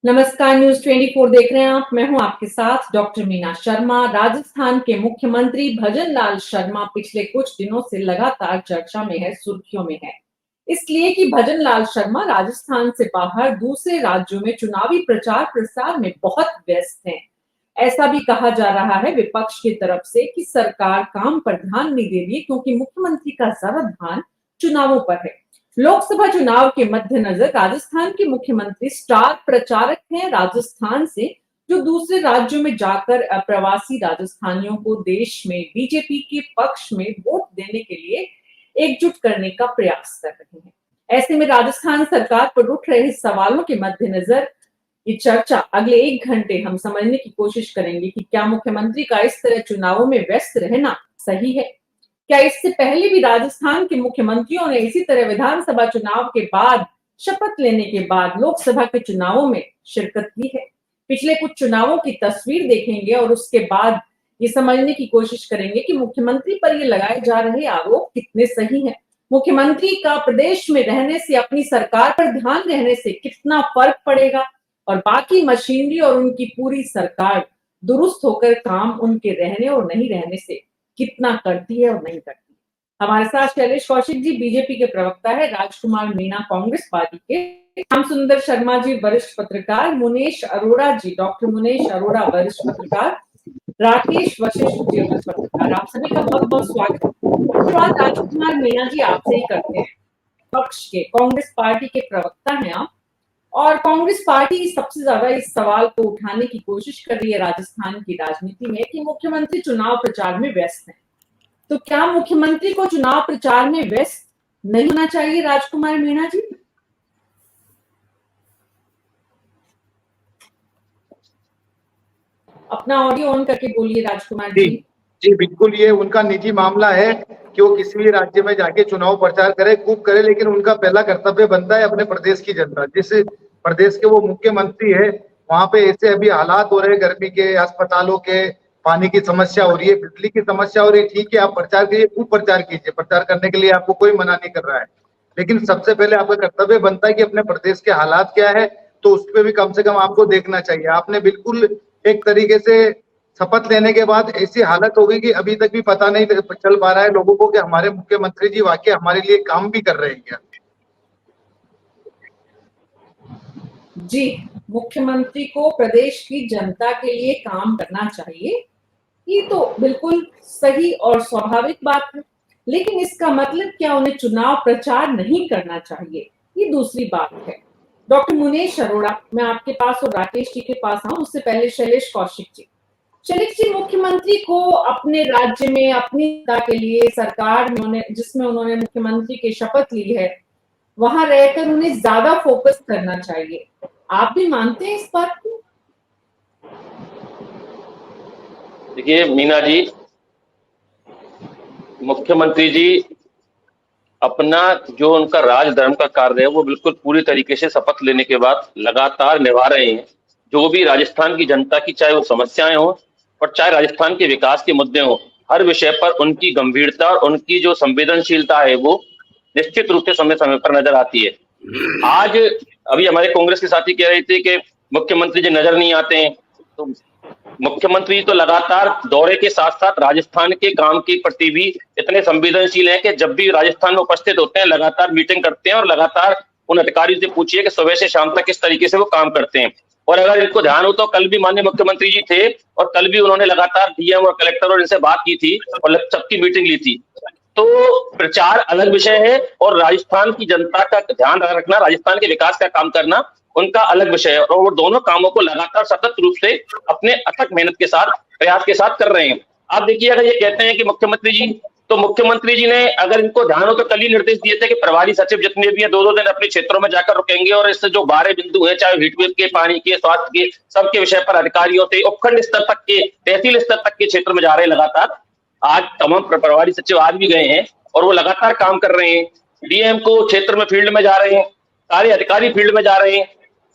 नमस्कार, न्यूज 24 देख रहे हैं आप। मैं हूं आपके साथ डॉक्टर मीना शर्मा। राजस्थान के मुख्यमंत्री भजन लाल शर्मा पिछले कुछ दिनों से लगातार चर्चा में है, सुर्खियों में है। इसलिए कि भजन लाल शर्मा राजस्थान से बाहर दूसरे राज्यों में चुनावी प्रचार प्रसार में बहुत व्यस्त हैं। ऐसा भी कहा जा रहा है विपक्ष की तरफ से कि सरकार काम पर ध्यान नहीं दे रही है, क्योंकि मुख्यमंत्री का सारा ध्यान चुनावों पर है। लोकसभा चुनाव के मद्देनजर राजस्थान के मुख्यमंत्री स्टार प्रचारक हैं राजस्थान से, जो दूसरे राज्यों में जाकर अप्रवासी राजस्थानियों को देश में बीजेपी के पक्ष में वोट देने के लिए एकजुट करने का प्रयास कर रहे हैं। ऐसे में राजस्थान सरकार पर उठ रहे सवालों के मद्देनजर ये चर्चा अगले 1 घंटे हम समझने की कोशिश करेंगे कि क्या मुख्यमंत्री का इस तरह चुनावों में व्यस्त रहना सही है। क्या इससे पहले भी राजस्थान के मुख्यमंत्रियों ने इसी तरह विधानसभा चुनाव के बाद, शपथ लेने के बाद लोकसभा के चुनावों में शिरकत की है। पिछले कुछ चुनावों की तस्वीर देखेंगे और उसके बाद ये समझने की कोशिश करेंगे कि मुख्यमंत्री पर ये लगाए जा रहे आरोप कितने सही हैं। मुख्यमंत्री का प्रदेश में रहने से, अपनी सरकार पर ध्यान रहने से कितना फर्क पड़ेगा, और बाकी मशीनरी और उनकी पूरी सरकार दुरुस्त होकर काम उनके रहने और नहीं रहने से कितना करती है और नहीं करती। हमारे साथ शैलेश कौशिक जी बीजेपी के प्रवक्ता है, राजकुमार मीणा कांग्रेस पार्टी के, श्याम सुंदर शर्मा जी वरिष्ठ पत्रकार, मुनेश अरोड़ा जी, डॉक्टर मुनेश अरोड़ा वरिष्ठ पत्रकार, राकेश वशिष्ठ जी वरिष्ठ पत्रकार। आप सभी का बहुत बहुत स्वागत है। शुरुआत राजकुमार मीणा जी आपसे ही करते हैं। पक्ष के कांग्रेस पार्टी के प्रवक्ता हैं आप, और कांग्रेस पार्टी सबसे ज्यादा इस सवाल को उठाने की कोशिश कर रही है राजस्थान की राजनीति में कि मुख्यमंत्री चुनाव प्रचार में व्यस्त हैं। तो क्या मुख्यमंत्री को चुनाव प्रचार में व्यस्त नहीं होना चाहिए, राजकुमार मीणा जी? अपना ऑडियो ऑन करके बोलिए राजकुमार जी। जी बिल्कुल, ये उनका निजी मामला है कि वो किसी भी राज्य में जाके चुनाव प्रचार करे, खूब करे, लेकिन उनका पहला कर्तव्य बनता है अपने प्रदेश की जनता, जिस प्रदेश के वो मुख्यमंत्री है वहां पे ऐसे अभी हालात हो रहे हैं, गर्मी के, अस्पतालों के, पानी की समस्या हो रही है, बिजली की समस्या हो रही है। ठीक है, आप प्रचार कीजिए, खूब प्रचार कीजिए, प्रचार करने के लिए आपको कोई मना नहीं कर रहा है, लेकिन सबसे पहले आपका कर्तव्य बनता है कि अपने प्रदेश के हालात क्या है, तो उस पर भी कम से कम आपको देखना चाहिए। आपने बिल्कुल एक तरीके से शपथ लेने के बाद ऐसी हालत हो गई कि अभी तक भी पता नहीं चल पा रहा है लोगों को कि हमारे मुख्यमंत्री जी वाकई हमारे लिए काम भी कर रहे हैं क्या। जी, मुख्यमंत्री को प्रदेश की जनता के लिए काम करना चाहिए, ये तो बिल्कुल सही और स्वाभाविक बात है, लेकिन इसका मतलब क्या उन्हें चुनाव प्रचार नहीं करना चाहिए, ये दूसरी बात है। डॉक्टर मुनेश अरोड़ा, मैं आपके पास और राकेश जी के पास आऊं, उससे पहले शैलेश कौशिक जी। शैलेश जी, मुख्यमंत्री को अपने राज्य में अपनी जनता के लिए सरकार में जिसमें उन्होंने मुख्यमंत्री की शपथ ली है, वहां रहकर उन्हें ज्यादा फोकस करना चाहिए। आप भी मानते हैं इस बात को? देखिए मीना जी, मुख्यमंत्री जी अपना जो उनका राज धर्म का कार्य है वो बिल्कुल पूरी तरीके से शपथ लेने के बाद लगातार निभा रहे हैं। जो भी राजस्थान की जनता की चाहे वो समस्याएं हो और चाहे राजस्थान के विकास के मुद्दे हो, हर विषय पर उनकी गंभीरता और उनकी जो संवेदनशीलता है वो निश्चित रूप से समय समय पर नजर आती है। आज अभी हमारे कांग्रेस के साथी कह रहे थे कि मुख्यमंत्री जी नजर नहीं आते हैं, तो मुख्यमंत्री तो लगातार दौरे के साथ साथ राजस्थान के काम के प्रति भी इतने संवेदनशील हैं कि जब भी राजस्थान में उपस्थित होते हैं लगातार मीटिंग करते हैं और लगातार उन अधिकारियों से पूछिए कि सुबह से शाम तक किस तरीके से वो काम करते हैं। और अगर इनको ध्यान हो तो कल भी माननीय मुख्यमंत्री जी थे और कल भी उन्होंने लगातार डीएम और कलेक्टर और इनसे बात की थी और सबकी मीटिंग ली थी। तो प्रचार अलग विषय है और राजस्थान की जनता का ध्यान रखना, राजस्थान के विकास का काम करना उनका अलग विषय है, और वो दोनों कामों को लगातार सतत रूप से अपने अथक मेहनत के साथ, प्रयास के साथ कर रहे हैं। आप देखिए, अगर ये कहते हैं कि मुख्यमंत्री जी, तो मुख्यमंत्री जी ने अगर इनको ध्यान हो तो कल ही निर्देश दिए थे कि प्रभारी सचिव जितने भी हैं 2-2 दिन अपने क्षेत्रों में जाकर रुकेंगे और इससे जो 12 बिंदु है, चाहे हीटवेव के, पानी के, स्वास्थ्य के, सबके विषय पर अधिकारियों से उपखंड स्तर तक के, तहसील स्तर तक के क्षेत्र में जा रहे हैं लगातार। आज तमाम प्रभारी सचिव आज भी गए हैं और वो लगातार काम कर रहे हैं। डीएम को क्षेत्र में फील्ड में जा रहे हैं, सारे अधिकारी फील्ड में जा रहे हैं।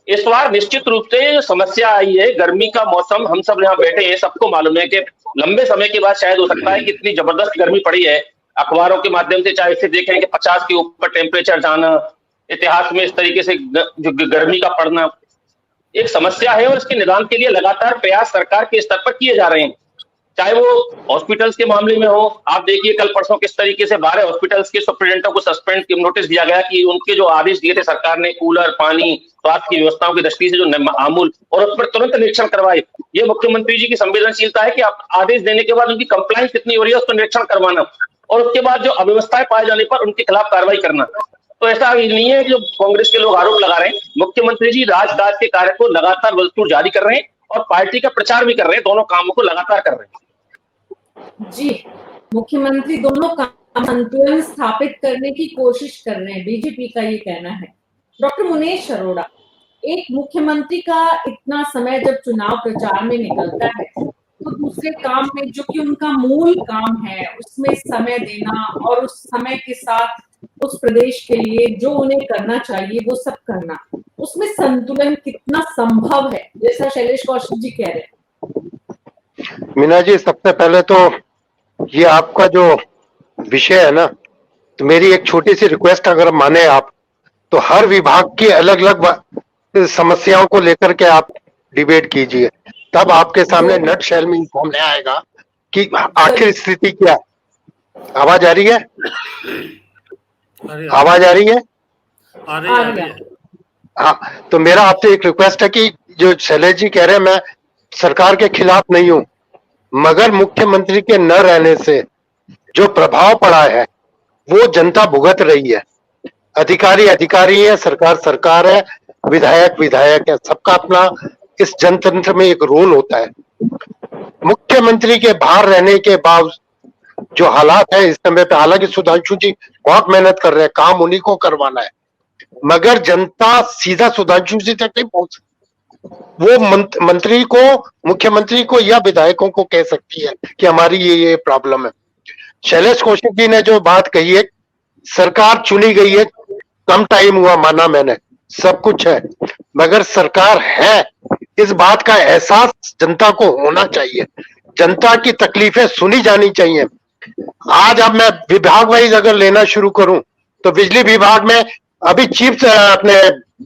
इस बार निश्चित रूप से जो समस्या आई है, गर्मी का मौसम, हम सब यहाँ बैठे हैं, सबको मालूम है कि लंबे समय के बाद शायद हो सकता है कि इतनी जबरदस्त गर्मी पड़ी है। अखबारों के माध्यम से चाहे इसे देखें कि 50 के ऊपर टेम्परेचर जाना, इतिहास में इस तरीके से जो गर्मी का पड़ना, एक समस्या है और इसके निदान के लिए लगातार प्रयास सरकार के स्तर पर किए जा रहे हैं, चाहे वो हॉस्पिटल्स के मामले में हो। आप देखिए कल परसों किस तरीके से 12 हॉस्पिटल्स के सुपरिटेंडेंटों को सस्पेंड नोटिस दिया गया कि उनके जो आदेश दिए थे सरकार ने कूलर, पानी, स्वास्थ्य की व्यवस्थाओं की दृष्टि से जो मामूल, और उस पर तुरंत निरीक्षण करवाए। ये मुख्यमंत्री जी की संवेदनशीलता है कि आप आदेश देने के बाद उनकी कंप्लायंस कितनी हो रही है उसका निरीक्षण करवाना, और उसके बाद जो अव्यवस्थाएं पाए जाने पर उनके खिलाफ कार्रवाई करना। तो ऐसा नहीं है कि जो कांग्रेस के लोग आरोप लगा रहे हैं, मुख्यमंत्री जी राजकाज के कार्य को लगातार दस्तूर जारी कर रहे हैं और पार्टी का प्रचार भी कर रहे हैं, दोनों कामों को लगातार कर रहे हैं। जी, मुख्यमंत्री दोनों काम संतुलन स्थापित करने की कोशिश कर रहे हैं, बीजेपी का ये कहना है। डॉक्टर मुनेश अरोड़ा, एक मुख्यमंत्री का इतना समय जब चुनाव प्रचार में निकलता है तो दूसरे काम में जो कि उनका मूल काम है उसमें समय देना और उस समय के साथ उस प्रदेश के लिए जो उन्हें करना चाहिए वो सब करना, उसमें संतुलन कितना संभव है, जैसा शैलेश कौशिक जी कह रहे हैं? मीना जी, सबसे पहले तो ये आपका जो विषय है ना, तो मेरी एक छोटी सी रिक्वेस्ट, अगर माने आप तो हर विभाग की अलग अलग समस्याओं को लेकर के आप डिबेट कीजिए, तब आपके सामने नट शेल में सामने आएगा कि आखिर स्थिति क्या है। आवाज आ रही है? आवाज आ रही है? आ रही है। हाँ, तो मेरा आपसे एक रिक्वेस्ट है कि जो शैलेश जी कह रहे हैं, मैं सरकार के खिलाफ नहीं हूं, मगर मुख्यमंत्री के न रहने से जो प्रभाव पड़ा है वो जनता भुगत रही है। अधिकारी अधिकारी है, सरकार सरकार है, विधायक विधायक है, सबका अपना इस जनतंत्र में एक रोल होता है। मुख्यमंत्री के बाहर रहने के बावजूद जो हालात है इस समय पे, हालांकि सुधांशु जी बहुत मेहनत कर रहे हैं, काम उन्हीं को करवाना है, मगर जनता सीधा सुधांशु जी तक नहीं पहुंच सकती। वो मंत्री को, मुख्यमंत्री को या विधायकों को कह सकती है कि हमारी ये प्रॉब्लम है। शैलेश कौशिक जी ने जो बात कही है, सरकार चुनी गई है, कम टाइम हुआ, माना मैंने, सब कुछ है, मगर सरकार है, इस बात का एहसास जनता को होना चाहिए। जनता की तकलीफें सुनी जानी चाहिए। आज अब मैं विभाग वाइज अगर लेना शुरू करूं तो बिजली विभाग में अभी चीफ अपने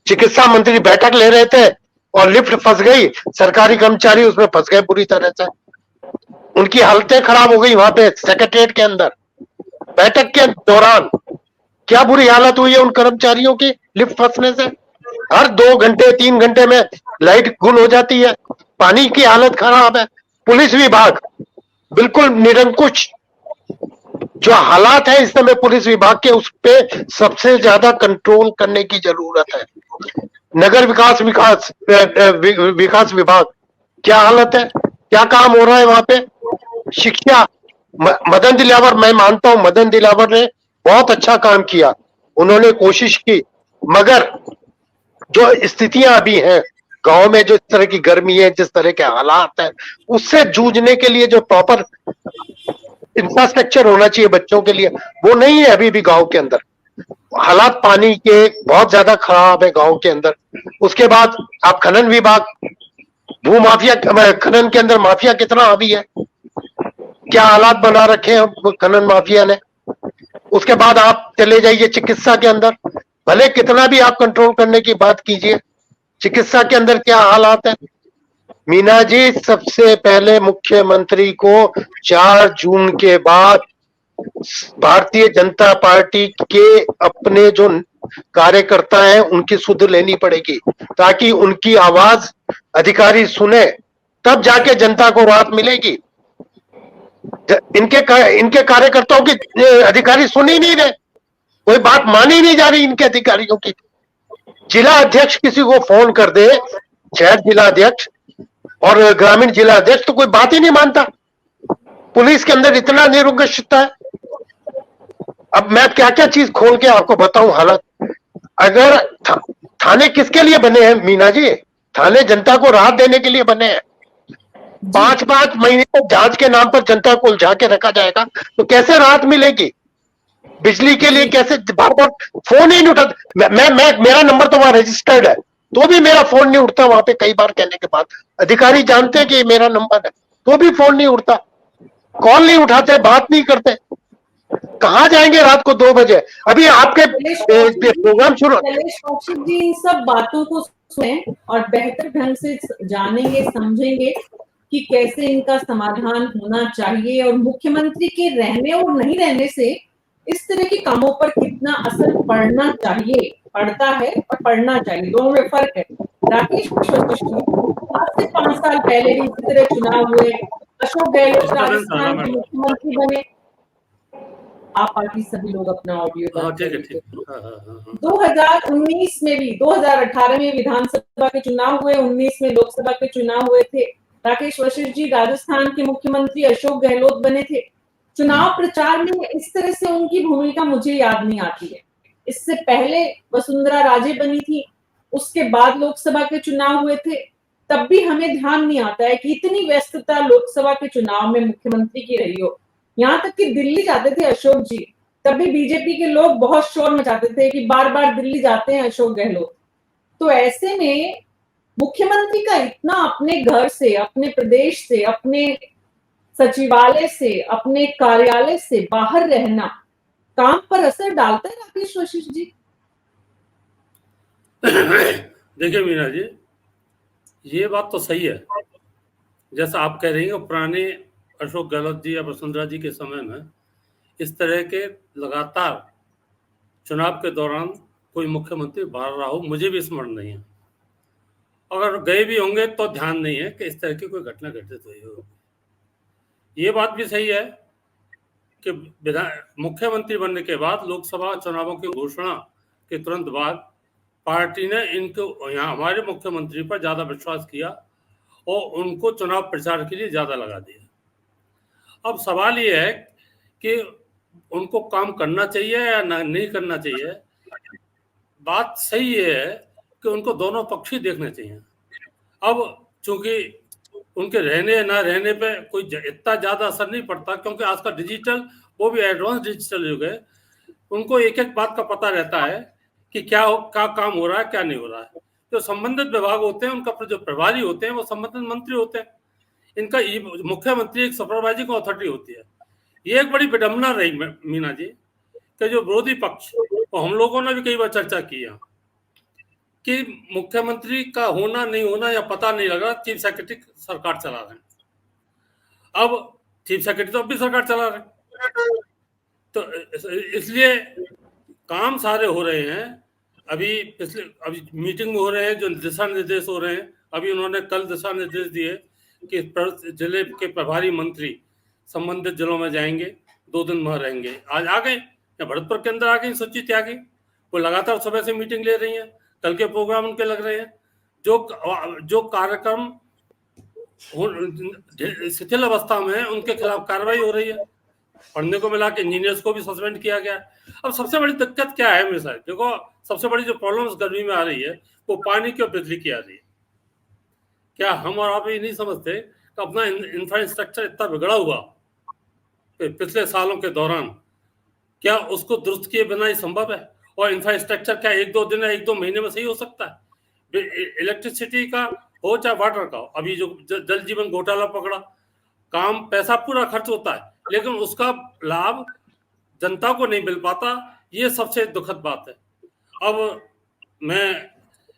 चिकित्सा मंत्री बैठक ले रहे थे और लिफ्ट फंस गई, सरकारी कर्मचारी उसमें फंस गए बुरी तरह से, उनकी हालतें खराब हो गई वहां पे सेक्रेटरीट के अंदर। बैठक के दौरान क्या बुरी हालत हुई है उन कर्मचारियों की लिफ्ट फंसने से। हर 2 घंटे 3 घंटे में लाइट गुल हो जाती है, पानी की हालत खराब है। पुलिस विभाग बिल्कुल निरंकुश, जो हालात है इस समय पुलिस विभाग के, उस पे सबसे ज्यादा कंट्रोल करने की जरूरत है। नगर विकास विभाग क्या हालत है, क्या काम हो रहा है वहां पे। शिक्षा, मदन दिलावर, मैं मानता हूं मदन दिलावर ने बहुत अच्छा काम किया, उन्होंने कोशिश की, मगर जो स्थितियां अभी हैं गांव में, जो इस तरह की गर्मी है, जिस तरह के हालात है, उससे जूझने के लिए जो प्रॉपर इंफ्रास्ट्रक्चर होना चाहिए बच्चों के लिए, वो नहीं है अभी भी गांव के अंदर। हालात पानी के बहुत ज्यादा खराब है गांव के अंदर। उसके बाद आप खनन विभाग, भू माफिया, खनन के अंदर माफिया कितना हावी है, क्या हालात बना रखे हैं खनन माफिया ने। उसके बाद आप चले जाइए चिकित्सा के अंदर, भले कितना भी आप कंट्रोल करने की बात कीजिए, चिकित्सा के अंदर क्या हालात है। मीना जी, सबसे पहले मुख्यमंत्री को 4 जून के बाद भारतीय जनता पार्टी के अपने जो कार्यकर्ता हैं उनकी सुध लेनी पड़ेगी, ताकि उनकी आवाज अधिकारी सुने, तब जाके जनता को राहत मिलेगी। इनके कार्यकर्ताओं की अधिकारी सुन ही नहीं रहे, कोई बात मानी नहीं जा रही इनके अधिकारियों की। जिला अध्यक्ष किसी को फोन कर दे, शहर जिला अध्यक्ष और ग्रामीण जिला अध्यक्ष, तो कोई बात ही नहीं मानता। पुलिस के अंदर इतना निरंकुशता है। अब मैं क्या क्या चीज खोल के आपको बताऊं हालत। अगर थाने किसके लिए बने हैं मीना जी? थाने जनता को राहत देने के लिए बने हैं। 5-5 महीने तक जांच के नाम पर जनता को उलझा के रखा जाएगा तो कैसे राहत मिलेगी? बिजली के लिए कैसे बार बार फोन ही नहीं उठाता। मेरा नंबर तो वहां रजिस्टर्ड है, तो भी मेरा फोन नहीं उठता वहां पे। कई बार कहने के बाद अधिकारी जानते हैं कि मेरा नंबर है, तो भी फोन नहीं उठता, कॉल नहीं उठाते, बात नहीं करते। कहाँ जाएंगे रात को 2 बजे? अभी आपके प्रोग्राम शुरू। शैलेश कौशिक जी इन सब बातों को सुने और बेहतर ढंग से जानेंगे, समझेंगे कि कैसे इनका समाधान होना चाहिए और मुख्यमंत्री के रहने और नहीं रहने से इस तरह के कामों पर कितना असर पड़ना चाहिए, पड़ता है और पड़ना चाहिए, दोनों में फर्क है। राकेश आज से 5 साल पहले भी इसी तरह चुनाव हुए, अशोक गहलोत राजस्थान के मुख्यमंत्री बने। आप पार्टी सभी लोग अपना ऑडियो बंद कर लीजिए। 2019 में भी, 2018 में विधानसभा के चुनाव हुए, 19 में लोकसभा के चुनाव हुए थे। राकेश वशिष्ठ जी राजस्थान के मुख्यमंत्री अशोक गहलोत बने थे। चुनाव प्रचार में इस तरह से उनकी भूमिका मुझे याद नहीं आती है। इससे पहले वसुंधरा राजे बनी थी, उसके बाद लोकसभा के चुनाव हुए थे, तब भी हमें ध्यान नहीं आता है कि इतनी व्यस्तता लोकसभा के चुनाव में मुख्यमंत्री की रही हो। यहाँ तक कि दिल्ली जाते थे अशोक जी, तब भी बीजेपी के लोग बहुत शोर मचाते थे कि बार बार दिल्ली जाते हैं अशोक गहलोत। तो ऐसे में मुख्यमंत्री का इतना अपने घर से, अपने प्रदेश से, अपने सचिवालय से, अपने कार्यालय से बाहर रहना काम पर असर डालता है राकेश वशिष्ठ जी? देखिए मीना जी, ये बात तो सही है। जैसा आप कह रही हैं, पुराने अशोक गहलोत जी या वसुंधरा जी के समय में इस तरह के लगातार चुनाव के दौरान कोई मुख्यमंत्री बाहर रहा हो, मुझे भी स्मरण नहीं है। अगर गए भी होंगे तो ध्यान नहीं है कि इस तरह की कोई घटना घटित हुई हो। ये बात भी सही है कि मुख्यमंत्री बनने के बाद लोकसभा चुनावों की घोषणा के तुरंत बाद पार्टी ने इनको, यहाँ हमारे मुख्यमंत्री पर ज्यादा विश्वास किया और उनको चुनाव प्रचार के लिए ज्यादा लगा दिया। अब सवाल ये है कि उनको काम करना चाहिए या नहीं करना चाहिए। बात सही है कि उनको दोनों पक्ष ही देखने चाहिए। अब चूंकि उनके रहने या ना रहने पे कोई इतना ज्यादा असर नहीं पड़ता, क्योंकि आज का डिजिटल, वो भी एडवांस डिजिटल युग है। उनको एक एक बात का पता रहता है कि क्या काम हो रहा है, क्या नहीं हो रहा है। जो संबंधित विभाग होते हैं, उनका जो प्रभारी होते हैं वो संबंधित मंत्री होते हैं। इनका मुख्यमंत्री एक सुपरवाइजिंग अथॉरिटी होती है। ये एक बड़ी विडंबना रही मीना जी कि जो विरोधी पक्ष, और हम लोगों ने भी कई बार चर्चा की है कि मुख्यमंत्री का होना नहीं होना या पता नहीं लगा, चीफ सेक्रेटरी सरकार चला रहे हैं। अब चीफ सेक्रेटरी तो अब भी सरकार चला रहे हैं, तो इसलिए काम सारे हो रहे हैं। अभी मीटिंग में हो रहे हैं, जो दिशा निर्देश हो रहे हैं। अभी उन्होंने कल दिशा निर्देश दिए कि जिले के प्रभारी मंत्री संबंधित जिलों में जाएंगे, 2 दिन वहां रहेंगे। आज आ गए या भरतपुर के अंदर आ गई सुचित त्यागी, वो लगातार सुबह से मीटिंग ले रही है। कल के प्रोग्राम उनके लग रहे हैं। जो कार्यक्रम शिथिल अवस्था में है, उनके खिलाफ कार्रवाई हो रही है। पढ़ने को मिला कि इंजीनियर्स को भी सस्पेंड किया गया। अब सबसे बड़ी दिक्कत क्या है मेरे साथ, देखो सबसे बड़ी जो प्रॉब्लम गर्मी में आ रही है वो पानी की और बिजली की आ रही है। क्या हम और आप ये नहीं समझते कि अपना इंफ्रास्ट्रक्चर इतना बिगड़ा हुआ पिछले सालों के दौरान, क्या उसको दुरुस्त किए बिना ही संभव है? और इंफ्रास्ट्रक्चर क्या 1-2 दिन या 1-2 महीने में सही हो सकता है? इलेक्ट्रिसिटी का हो चाहे वाटर का हो, अभी जो जल जीवन घोटाला पकड़ा, काम पैसा पूरा खर्च होता है लेकिन उसका लाभ जनता को नहीं मिल पाता। ये सबसे दुखद बात है। अब मैं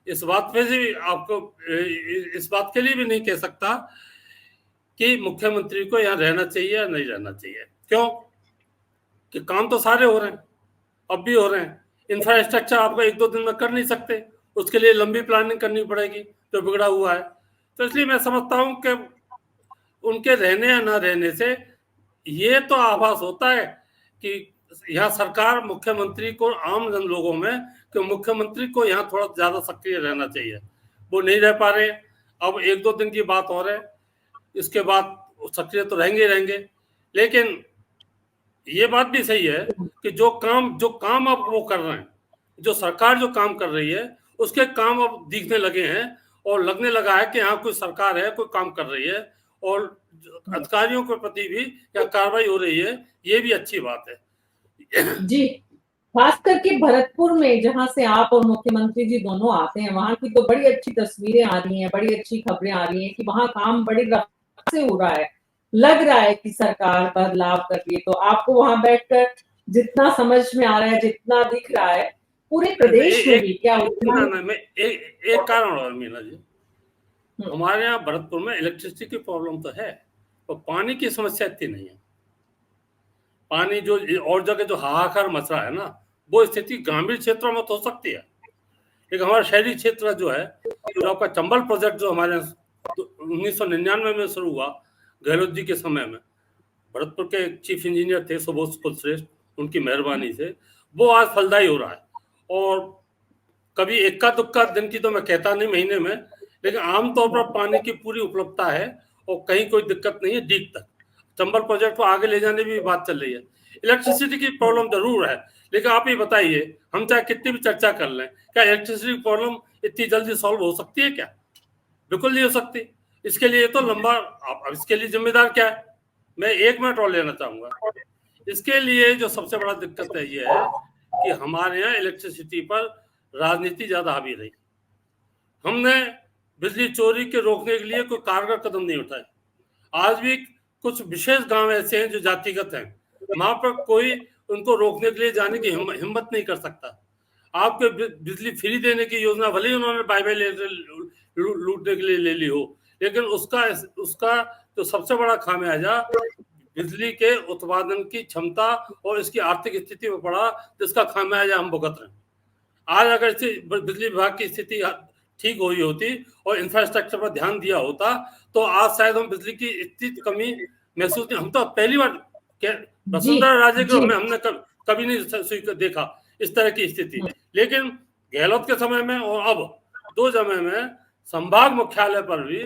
इस बात पे से आपको इस बात के लिए भी नहीं कह सकता कि मुख्यमंत्री को यहाँ रहना चाहिए या नहीं रहना चाहिए। क्यों? कि काम तो सारे हो रहे हैं, अब भी हो रहे हैं। इंफ्रास्ट्रक्चर आपको 1-2 दिन में कर नहीं सकते, उसके लिए लंबी प्लानिंग करनी पड़ेगी जो बिगड़ा हुआ है। तो इसलिए मैं समझता हूँ कि उनके रहने या ना रहने से ये तो आभास होता है कि यहाँ सरकार मुख्यमंत्री को, आम जन लोगों में, कि मुख्यमंत्री को यहाँ थोड़ा ज्यादा सक्रिय रहना चाहिए। वो नहीं रह पा रहे। अब 1-2 दिन की बात और है, इसके बाद सक्रिय तो रहेंगे। लेकिन ये बात भी सही है कि जो काम अब वो कर रहे हैं, जो सरकार जो काम कर रही है, उसके काम अब दिखने लगे हैं और लगने लगा है कि यहाँ कोई सरकार है, कोई काम कर रही है और अधिकारियों के प्रति भी क्या कार्रवाई हो रही है। ये भी अच्छी बात है जी। खास करके भरतपुर में, जहां से आप और मुख्यमंत्री जी दोनों आते हैं, वहां की तो बड़ी अच्छी तस्वीरें आ रही हैं, बड़ी अच्छी खबरें आ रही हैं कि वहां काम बड़ी रफ्तार से हो रहा है। लग रहा है कि सरकार बदलाव कर रही है। तो आपको वहां बैठकर जितना समझ में आ रहा है, जितना दिख रहा है, पूरे प्रदेश में भी क्या मैं एक कारण और मीना जी, हमारे यहाँ भरतपुर में इलेक्ट्रिसिटी की प्रॉब्लम तो है, तो पानी की समस्या इतनी नहीं है। पानी जो और जगह जो हाहाकार मच रहा है ना, वो स्थिति ग्रामीण क्षेत्रों में तो हो सकती है, लेकिन हमारा शहरी क्षेत्र जो है, जो आपका चंबल प्रोजेक्ट जो हमारे 1999 में शुरू हुआ गहलोत जी के समय में, भरतपुर के चीफ इंजीनियर थे सुबोध कुलश्रेष्ठ, उनकी मेहरबानी से वो आज फलदायी हो रहा है। और कभी इक्का दुक्का दिन की तो मैं कहता नहीं महीने में, लेकिन आमतौर पर पानी की पूरी उपलब्धता है और कहीं कोई दिक्कत नहीं है डीप तक। चंबल प्रोजेक्ट को आगे ले जाने की बात चल रही है। इलेक्ट्रिसिटी की प्रॉब्लम जरूर है, लेकिन आप ही बताइए, हम चाहे कितनी भी चर्चा कर लें, क्या इलेक्ट्रिसिटी प्रॉब्लम इतनी जल्दी सॉल्व हो सकती है क्या? बिल्कुल नहीं हो सकती। इसके लिए तो लंबा, अब इसके लिए जिम्मेदार क्या है? मैं 1 मिनट और लेना चाहूंगा। इसके लिए जो सबसे बड़ा दिक्कत है ये है कि हमारे यहाँ इलेक्ट्रिसिटी पर राजनीति ज्यादा हावी रही। हमने बिजली चोरी के रोकने के लिए कोई कारगर कदम नहीं उठाए। आज भी कुछ विशेष गांव ऐसे हैं जो जातिगत हैं, वहां पर कोई उनको रोकने के लिए जाने की हिम्मत नहीं कर सकता। आपको बिजली फ्री देने की योजना भले ही उन्होंने बाय लूटने के लिए ले ली हो, लेकिन उसका जो सबसे बड़ा खामियाजा बिजली के उत्पादन की क्षमता और इसकी आर्थिक स्थिति में पड़ा, जिसका खामियाजा हम भुगत रहे हैं। आज अगर बिजली विभाग की स्थिति ठीक हुई होती और इंफ्रास्ट्रक्चर पर ध्यान दिया होता, तो आज शायद हम बिजली की इतनी कमी महसूस नहीं। हम तो पहली बार वसुंधरा राजे को हमने कभी नहीं देखा इस तरह की स्थिति, लेकिन गहलोत के समय में और अब 2 समय में संभाग मुख्यालय पर भी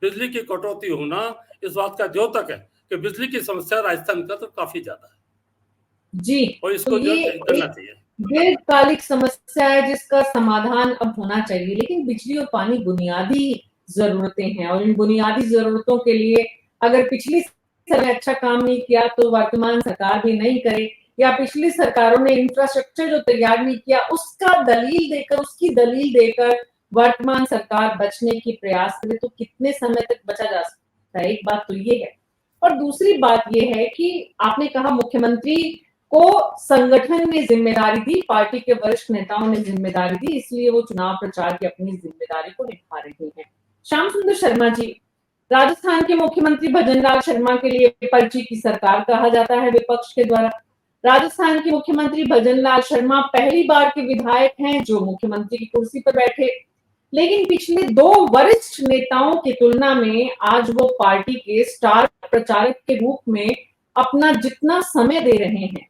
बिजली की कटौती होना इस बात का द्योतक है कि बिजली की समस्या राजस्थान का तो काफी ज्यादा है जी, और इसको जो करना चाहिए। दीर्घकालिक समस्या है जिसका समाधान अब होना चाहिए, लेकिन बिजली और पानी बुनियादी जरूरतें हैं और इन बुनियादी जरूरतों के लिए अगर पिछली सरकार अच्छा काम नहीं किया तो वर्तमान सरकार भी नहीं करे, या पिछली सरकारों ने इंफ्रास्ट्रक्चर जो तैयार नहीं किया उसकी दलील देकर वर्तमान सरकार बचने की प्रयास करे, तो कितने समय तक बचा जा सकता है? एक बात तो ये है। और दूसरी बात ये है कि आपने कहा मुख्यमंत्री को संगठन ने जिम्मेदारी दी, पार्टी के वरिष्ठ नेताओं ने जिम्मेदारी दी, इसलिए वो चुनाव प्रचार की अपनी जिम्मेदारी को निभा रहे हैं। श्याम सुंदर शर्मा जी, राजस्थान के मुख्यमंत्री भजनलाल शर्मा के लिए पर्ची की सरकार कहा जाता है विपक्ष के द्वारा। राजस्थान के मुख्यमंत्री भजनलाल शर्मा पहली बार के विधायक हैं जो मुख्यमंत्री की कुर्सी पर बैठे, लेकिन पिछले 2 वरिष्ठ नेताओं की तुलना में आज वो पार्टी के स्टार प्रचारक के रूप में अपना जितना समय दे रहे हैं,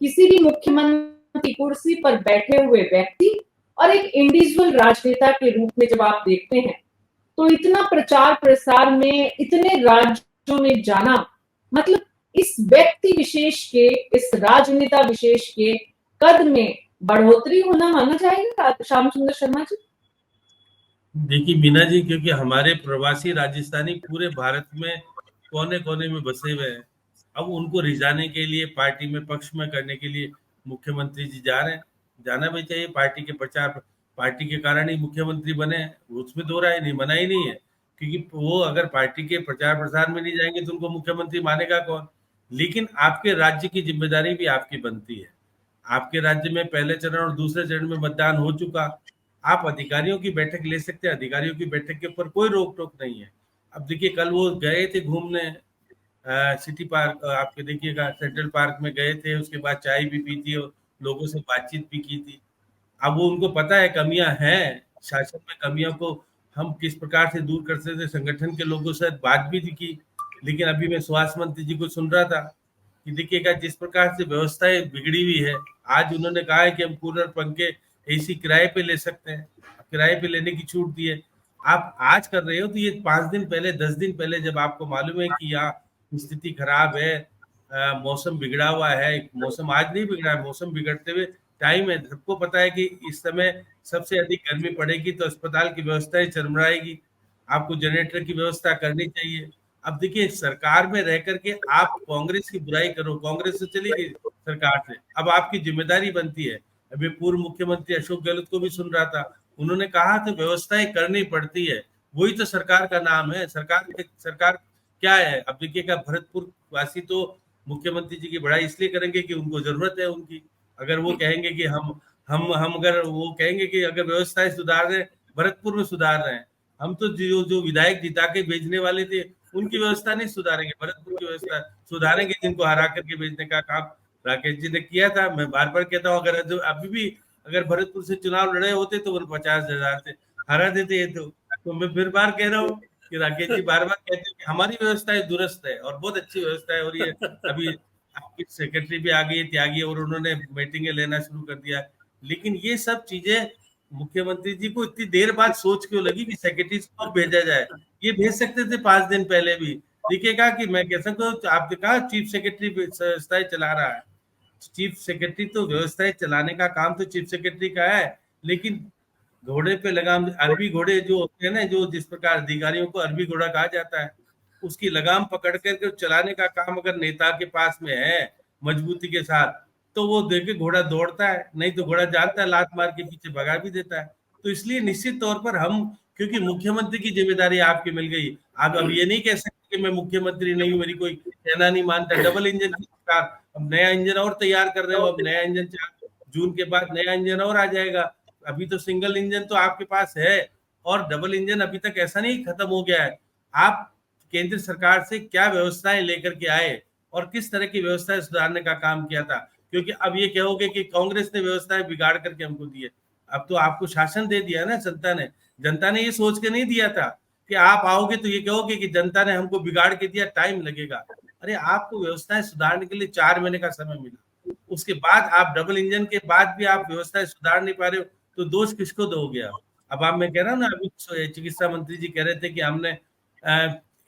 किसी भी मुख्यमंत्री कुर्सी पर बैठे हुए व्यक्ति और एक इंडिविजुअल राजनेता के रूप में जब आप देखते हैं, तो इतना प्रचार प्रसार में इतने राज्यों में जाना, मतलब इस व्यक्ति विशेष के, इस राजनेता विशेष के कद में बढ़ोतरी होना माना जाएगा श्याम सुंदर शर्मा जी? देखिए मीना जी, क्योंकि हमारे प्रवासी राजस्थानी पूरे भारत में कोने कोने में बसे हुए हैं, अब उनको रिझाने के लिए, पार्टी में पक्ष में करने के लिए मुख्यमंत्री जी जा रहे हैं। जाना भी चाहिए। पार्टी के प्रचार, पार्टी के कारण ही मुख्यमंत्री बने, उसमें दो राय नहीं, मना ही नहीं है, क्योंकि वो अगर पार्टी के प्रचार प्रसार में नहीं जाएंगे तो उनको मुख्यमंत्री मानेगा कौन? लेकिन आपके राज्य की जिम्मेदारी भी आपकी बनती है। आपके राज्य में पहले चरण और दूसरे चरण में मतदान हो चुका, आप अधिकारियों की बैठक ले सकते हैं, अधिकारियों की बैठक के ऊपर कोई रोक टोक नहीं है। अब देखिए, कल वो गए थे घूमने सिटी पार्क, आपके देखिएगा सेंट्रल पार्क में गए थे, उसके बाद चाय भी पी थी और लोगों से बातचीत भी की थी। अब वो उनको पता है कमियां हैं, शासन में कमियों को हम किस प्रकार से दूर कर सकते, संगठन के लोगों से बात भी की। लेकिन अभी मैं स्वास्थ्य मंत्री जी को सुन रहा था कि देखिएगा जिस प्रकार से व्यवस्थाएं बिगड़ी हुई है, आज उन्होंने कहा है कि हम कूलर, पंखे, एसी किराए पे ले सकते हैं, किराए पे लेने की छूट दी है। आप आज कर रहे हो तो ये 5 दिन पहले, 10 दिन पहले, जब आपको मालूम है कि यहाँ स्थिति खराब है, मौसम बिगड़ा हुआ है, मौसम आज नहीं बिगड़ा है, मौसम बिगड़ते हुए टाइम है, सबको पता है कि इस समय सबसे अधिक गर्मी पड़ेगी तो अस्पताल की व्यवस्थाएं चरमराएगी, आपको जनरेटर की व्यवस्था करनी चाहिए। अब देखिए, सरकार में रह करके आप कांग्रेस की बुराई करो, कांग्रेस तो चली गई सरकार से, अब आपकी जिम्मेदारी बनती है। अभी पूर्व मुख्यमंत्री अशोक गहलोत को भी सुन रहा था, उन्होंने कहा तो व्यवस्थाएं करनी पड़ती है, वही तो सरकार का नाम है। सरकार क्या है? अब देखिएगा, भरतपुर वासी तो मुख्यमंत्री जी की बड़ाई इसलिए करेंगे कि उनको जरूरत है उनकी। अगर वो कहेंगे कि हम हम अगर वो कहेंगे कि अगर व्यवस्थाएं सुधार रहे, भरतपुर में सुधार रहे हैं, हम तो जो जो विधायक जिता के भेजने वाले थे उनकी व्यवस्था नहीं सुधारेंगे, भरतपुर की व्यवस्था सुधारेंगे, जिनको हरा करके भेजने का काम राकेश जी ने किया था। मैं बार बार कहता हूँ, अगर जो अभी भी अगर भरतपुर से चुनाव लड़े होते तो वो 50,000 से हरा देते ये तो मैं फिर बार कह रहा हूँ कि राकेश जी बार बार कहते हैं कि हमारी व्यवस्था दुरुस्त है और बहुत अच्छी व्यवस्था है, और ये अभी आपकी सेक्रेटरी भी आ गई है त्यागी, और उन्होंने मीटिंगें लेना शुरू कर दिया। लेकिन ये सब चीजें मुख्यमंत्री जी को इतनी देर बाद सोच क्यों लगी कि सेक्रेटरी को भेजा जाए? ये भेज सकते थे 5 दिन पहले भी। दिखेगा कि मैं कह सकता हूँ, आपने कहा चीफ सेक्रेटरी व्यवस्थाएं चला रहा है, चीफ सेक्रेटरी तो व्यवस्थाएं चलाने का काम तो चीफ सेक्रेटरी का है, लेकिन घोड़े पे लगाम, अरबी घोड़े जो होते हैं ना, जो जिस प्रकार अधिकारियों को अरबी घोड़ा कहा जाता है, उसकी लगाम पकड़ करके चलाने का काम अगर नेता के पास में है मजबूती के साथ, तो वो देखे घोड़ा दौड़ता है, नहीं तो घोड़ा जानता है लात मार के पीछे भगा भी देता है। तो इसलिए निश्चित तौर पर हम, क्योंकि मुख्यमंत्री की जिम्मेदारी आपकी मिल गई, आप अब ये नहीं कह सकते कि मैं मुख्यमंत्री नहीं हूँ, मेरी कोई कहना नहीं मानता। डबल इंजन की सरकार, अब नया इंजन और तैयार कर रहे हो, अब नया इंजन 4 जून के बाद नया इंजन और आ जाएगा। अभी तो सिंगल इंजन तो आपके पास है, और डबल इंजन अभी तक ऐसा नहीं खत्म हो गया है। आप केंद्र सरकार से क्या व्यवस्थाएं लेकर के आए और किस तरह की व्यवस्थाएं सुधारने का काम किया था? क्योंकि अब ये कहोगे कि कांग्रेस ने व्यवस्थाएं बिगाड़ करके हमको दी है, अब तो आपको शासन दे दिया ना जनता ने। जनता ने ये सोच के नहीं दिया था कि आप आओगे तो ये कहोगे कि जनता ने हमको बिगाड़ के दिया, टाइम लगेगा। अरे आपको व्यवस्थाएं सुधारने के लिए 4 महीने का समय मिला, उसके बाद आप डबल इंजन के बाद भी आप व्यवस्थाएं सुधार नहीं पा रहे हो, तो दोष किसको दोगे आप? अब आप, मैं कह रहा हूँ ना, अभी चिकित्सा मंत्री जी कह रहे थे कि हमने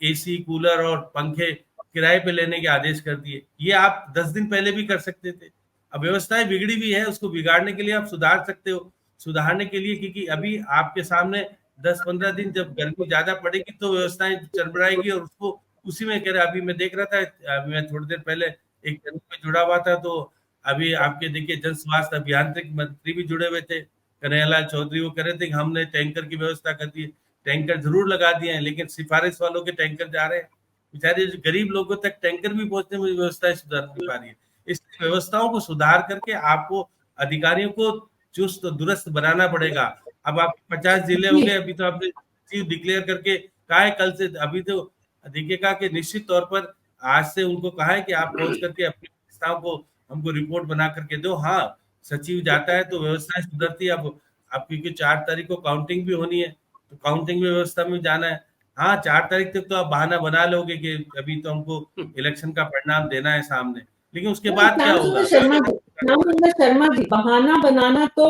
एसी, कूलर और पंखे किराए पे लेने के आदेश कर दिए। ये आप 10 दिन पहले भी कर सकते थे। अब व्यवस्थाएं बिगड़ी भी है, उसको बिगाड़ने के लिए आप सुधार सकते हो, सुधारने के लिए, क्योंकि अभी आपके सामने 10-15 दिन जब गर्मी ज्यादा पड़ेगी तो व्यवस्थाएं चरमराएगी, और उसको उसी में कह रहा। अभी मैं देख रहा था, मैं थोड़ी देर पहले एक चैनल पे जुड़ा हुआ था, तो अभी आपके देखिए जन स्वास्थ्य अभियांत्रिक मंत्री भी जुड़े हुए थे, कन्हैयालाल चौधरी, वो कह रहे थे कि हमने टैंकर की व्यवस्था कर दी है। टैंकर जरूर लगा दिए हैं, लेकिन सिफारिश वालों के टैंकर जा रहे हैं, बेचारे गरीब लोगों तक टैंकर भी पहुंचने में व्यवस्थाएं सुधार नहीं पा रही है। इस व्यवस्थाओं को सुधार करके आपको अधिकारियों को चुस्त दुरुस्त बनाना पड़ेगा। अब आप 50 जिले हो गए, अभी तो आपने चीफ डिक्लेयर करके कहा है कल से, अभी तो देखिएगा कि निश्चित तौर पर आज से उनको कहा है कि आप पहुंच करके अपनी व्यवस्थाओं को हमको रिपोर्ट बना करके दो। हाँ, सचिव जाता है तो व्यवस्थाएं सुधरती है। अब क्योंकि 4 तारीख को काउंटिंग भी होनी है, तो काउंटिंग व्यवस्था में जाना है। हाँ, 4 तारीख तक तो आप बहाना बना लोगे कि अभी तो हमको इलेक्शन का परिणाम देना है सामने, लेकिन उसके बाद क्या होगा? श्यामसुंदर शर्मा जी, बहाना बनाना तो